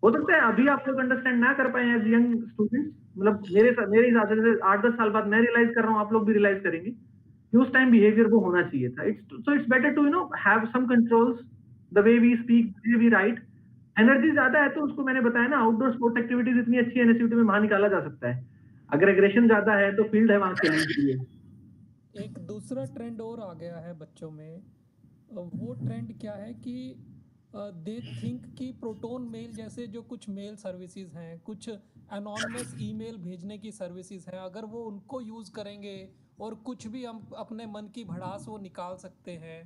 हो सकता है अभी आप लोग अंडरस्टैंड ना कर पाए एज यंग स्टूडेंट्स, मतलब मेरे हिसाब से जैसे 8-10 साल बाद मैं रियलाइज कर रहा हूँ, आप लोग भी रियलाइज करेंगे कि उस टाइम बिहेवियर वो होना चाहिए था. It's better to have some controls, the way we speak, the way we write. Energy ज्यादा है तो उसको मैंने बताया ना, आउटडोर स्पोर्ट्स एक्टिविटीज इतनी अच्छी एनएसयूटी में बाहर निकाला जा सकता है. अगर एग्रेशन ज्यादा है तो फील्ड है वहां खेलने के लिए. एक दूसरा ट्रेंड और आ गया है बच्चों में, वो ट्रेंड क्या है कि दे थिंक कि प्रोटोन मेल जैसे जो कुछ मेल सर्विसेज हैं, कुछ एनॉनमस ईमेल भेजने की सर्विसेज हैं, अगर वो उनको यूज़ करेंगे और कुछ भी हम अपने मन की भड़ास वो निकाल सकते हैं,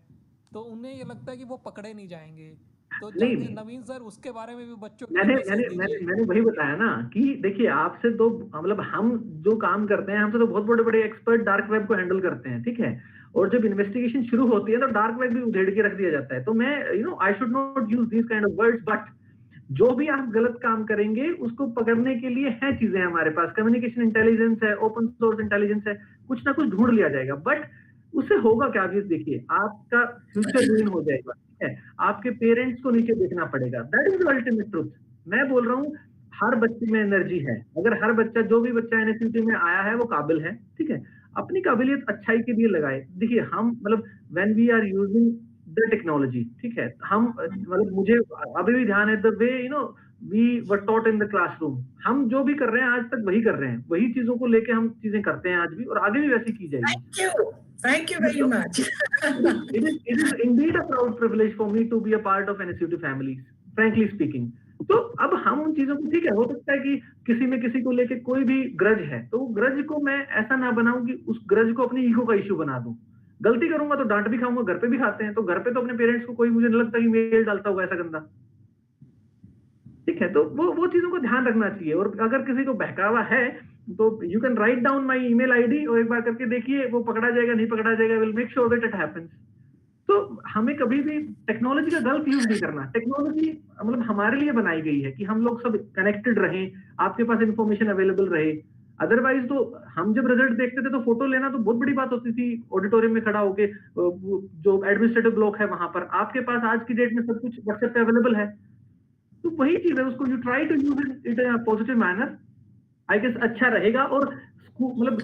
तो उन्हें ये लगता है कि वो पकड़े नहीं जाएंगे. तो नहीं, नवीन सर उसके बारे में भी बच्चों को मैंने मैसेज मैंने दीजिए। मैंने मैंने वही बताया ना कि देखिए आपसे तो मतलब हम जो काम करते हैं हमसे तो बहुत बड़े बड़े एक्सपर्ट डार्क वेब को हैंडल करते हैं, ठीक है, और जब इन्वेस्टिगेशन शुरू होती है तो डार्क वेब भी उधेड़ के रख दिया जाता है। तो मैं I should not use this kind of words, but जो भी आप गलत काम करेंगे उसको पकड़ने के लिए है चीजें हमारे पास, कम्युनिकेशन इंटेलिजेंस है, ओपन सोर्स इंटेलिजेंस है, कुछ ना कुछ ढूंढ लिया जाएगा। बट उससे होगा क्या, आप देखिए आपका फ्यूचर रुइन हो जाएगा, ठीक है, आपके पेरेंट्स को नीचे देखना पड़ेगा। That is the ultimate truth. मैं बोल रहा हूँ हर बच्चे में एनर्जी है, अगर हर बच्चा, जो भी बच्चा एनएसयूटी में आया है वो काबिल है, ठीक है, अपनी काबिलियत अच्छाई के लिए लगाए। देखिए हम मतलब when we are using the technology, ठीक है, हम मतलब मुझे अभी भी ध्यान है the way we were taught in the classroom. हम जो भी कर रहे हैं आज तक वही कर रहे हैं, वही चीजों को लेके हम चीजें करते हैं आज भी, और आगे भी वैसी की जाएगी। Thank you very much. It is indeed a proud privilege for me to be a part of NSUT family, frankly speaking. तो अब हम उन चीजों को, ठीक है, हो सकता है कि किसी में किसी को लेके कोई भी ग्रज है, तो ग्रज को मैं ऐसा ना बनाऊं कि उस ग्रज को अपनी ईगो का इश्यू बना दूं। गलती करूंगा तो डांट भी खाऊंगा, घर पे भी खाते हैं, तो घर पे तो अपने पेरेंट्स को कोई मुझे नहीं लगता कि मेल डालता होगा ऐसा गंदा, ठीक है। तो वो चीजों को ध्यान रखना चाहिए। और अगर किसी को बहकावा है तो you can write down my email ID और एक बार करके देखिए वो पकड़ा जाएगा नहीं पकड़ा जाएगा, will make sure that it happens. तो हमें कभी भी टेक्नोलॉजी का गलत यूज नहीं करना। टेक्नोलॉजी मतलब हमारे लिए बनाई गई है कि हम लोग सब कनेक्टेड रहें, आपके पास इंफॉर्मेशन अवेलेबल रहे। अदरवाइज तो हम जब रिजल्ट देखते थे तो फोटो लेना तो बहुत बड़ी बात होती थी, ऑडिटोरियम में खड़ा होके, जो एडमिनिस्ट्रेटिव ब्लॉक है वहां पर। आपके पास आज की डेट में सब कुछ व्हाट्सएप पे अवेलेबल है, तो वही चीज है, उसको you try to use it in a positive manner, I guess अच्छा रहेगा। और मतलब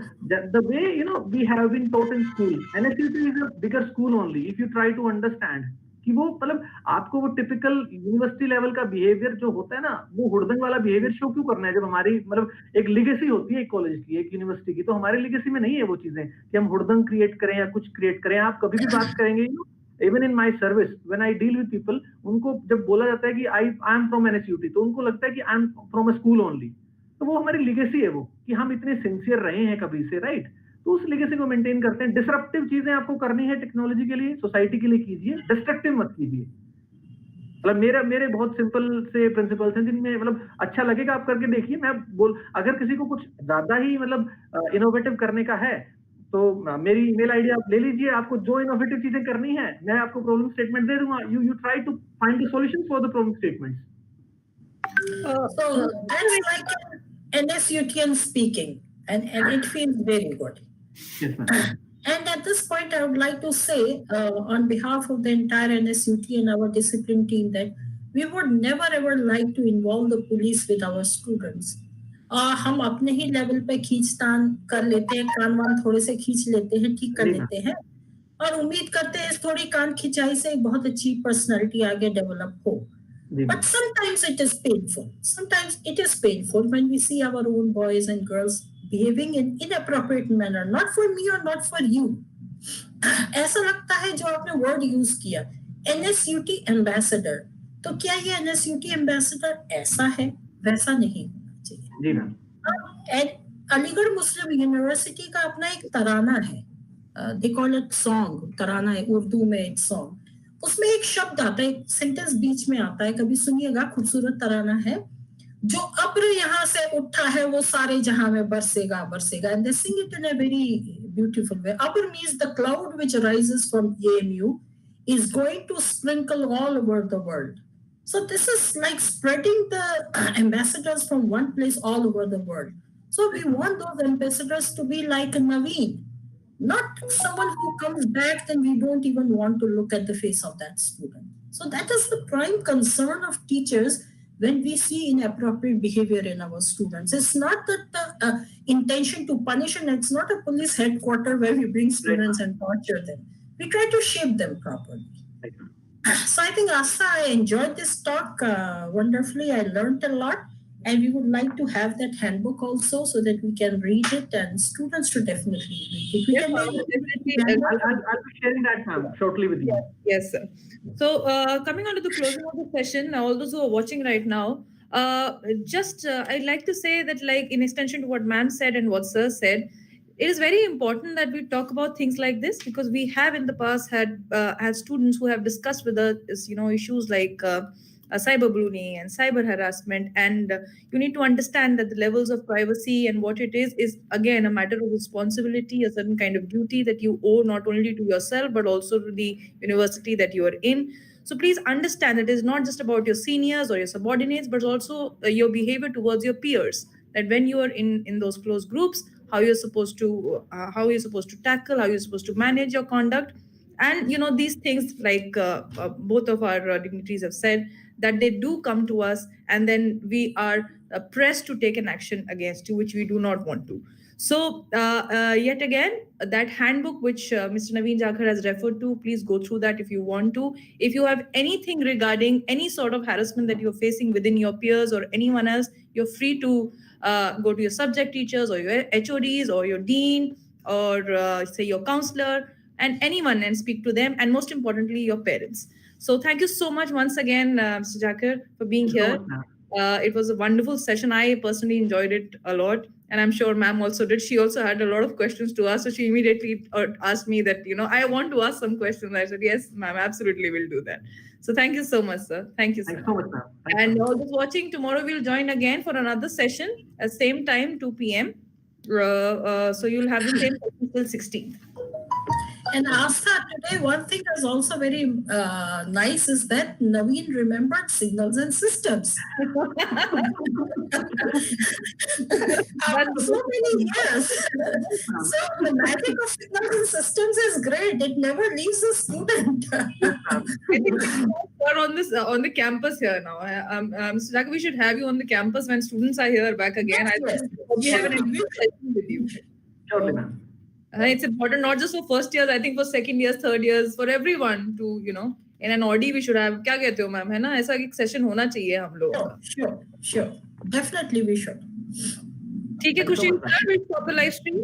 the way we have been taught in school, NSUT is a bigger school only if you try to understand कि वो मतलब आपको वो टिपिकल यूनिवर्सिटी लेवल का बिहेवियर जो होता है ना, वो हुड़दंग वाला बिहेवियर शो क्यों करना है, जब हमारी मतलब एक लिगेसी होती है एक कॉलेज की, एक यूनिवर्सिटी की। तो हमारे लिगेसी में नहीं है वो चीजें कि हम हुड़दंग क्रिएट करें या कुछ क्रिएट करें। आप कभी भी बात करेंगे, even in my service when I deal with people, उनको जब बोला जाता है कि आई एम फ्रॉम एनएसयूटी, तो उनको लगता है कि आई am from a school only. तो वो हमारी लिगेसी है, वो कि हम इतने सिंसियर रहे हैं कभी से, राइट। तो उस लिगेसी को मेंटेन करते हैं। डिसरप्टिव चीजें आपको करनी है टेक्नोलॉजी के लिए, सोसाइटी के लिए कीजिए, डिस्ट्रक्टिव मत कीजिए। मतलब मेरे बहुत सिंपल से प्रिंसिपल्स हैं जिनमें मतलब अच्छा लगेगा आप करके देखिए। मैं अगर किसी को कुछ ज्यादा ही मतलब इनोवेटिव करने का है तो मेरी ईमेल आईडी आप ले लीजिए। आपको जो इनोवेटिव चीजें करनी है मैं आपको प्रॉब्लम स्टेटमेंट दे दूंगा, you try to find the solution for the problem statements. So that's like NSUTian speaking, and it feels very good. Yes, ma'am. And at this point, I would like to say, on behalf of the entire NSUT and our discipline team, that we would never ever like to involve the police with our students. हम अपने ही level पे खींचतान कर लेते हैं, कान वान थोड़े से खींच लेते हैं, ठीक कर लेते हैं, और उम्मीद करते हैं इस थोड़ी कान खिंचाई से बहुत अच्छी पर्सनालिटी आगे डेवलप हो. But sometimes it is painful. Sometimes it is painful when we see our own boys and girls behaving in inappropriate manner, not for me or not for you. ऐसा लगता है जो आपने वर्ड यूज किया, NSUT ambassador, तो क्या ये NSUT ambassador ऐसा है? वैसा नहीं होना चाहिए. जी मैम. अलीगढ़ मुस्लिम यूनिवर्सिटी का अपना एक तराना है, they call it song, तराना है उर्दू में एक सॉन्ग. उसमें एक शब्द आता है, एक सेंटेंस बीच में आता है, कभी सुनिएगा, खूबसूरत तराना है. जो अब्र यहाँ से उठा है वो सारे जहां में बरसेगा बरसेगा. And they sing it in a very beautiful way. Abr means the cloud which rises from AMU is going to sprinkle all over the world. So this is like spreading the ambassadors from one place all over the world. So we want those ambassadors to be like Naveen, not someone who comes back then we don't even want to look at the face of that student. So that is the prime concern of teachers when we see inappropriate behavior in our students. It's not that the intention to punish, and it's not a police headquarters where we bring students and torture them. We try to shape them properly. So I think, Asta, I enjoyed this talk wonderfully. I learned a lot. And we would like to have that handbook also so that we can read it, and students should definitely read it. Yes, definitely. I'll be sharing that shortly with you. Yes, sir. So coming on to the closing of the session, all those who are watching right now, I'd like to say that, like, in extension to what ma'am said and what sir said, it is very important that we talk about things like this, because we have in the past had students who have discussed with us, issues like cyberbullying and cyber harassment, and you need to understand that the levels of privacy and what it is again a matter of responsibility, a certain kind of duty that you owe not only to yourself but also to the university that you are in. So please understand that it is not just about your seniors or your subordinates, but also your behavior towards your peers. That when you are in those close groups, how you're supposed to tackle, how you're supposed to manage your conduct, and these things, like both of our dignitaries have said, that they do come to us, and then we are pressed to take an action against you, which we do not want to. So yet again, that handbook which Mr. Naveen Jakhar has referred to, please go through that if you want to. If you have anything regarding any sort of harassment that you're facing within your peers or anyone else, you're free to go to your subject teachers or your HODs or your dean or say your counselor and anyone, and speak to them, and most importantly, your parents. So thank you so much once again, Mr. Jakhar, for being here. It was a wonderful session. I personally enjoyed it a lot, and I'm sure ma'am also did. She also had a lot of questions to ask, so she immediately asked me that, I want to ask some questions. I said, yes, ma'am, absolutely, we'll do that. So thank you so much, sir. Thank you, sir. Thanks so much, ma'am. And all those watching, tomorrow we'll join again for another session at same time, 2 p.m. So you'll have the same session till 16th. And Astha, today one thing is also very nice is that Naveen remembered signals and systems. After so many years. So the magic of signals and systems is great. It never leaves a student. I think we're on the campus here now. Mr. Jakhar, we should have you on the campus when students are here back again. Yes, I think we have an interview session with you. Surely, ma'am. It's important not just for first years, I think for second years, third years, for everyone to, in an OD we should have, क्या कहते हो ma'am, है ना, ऐसा एक session होना चाहिए हम लोग का. Sure. Definitely we should. ठीक है खुशी, we'll stop the live stream.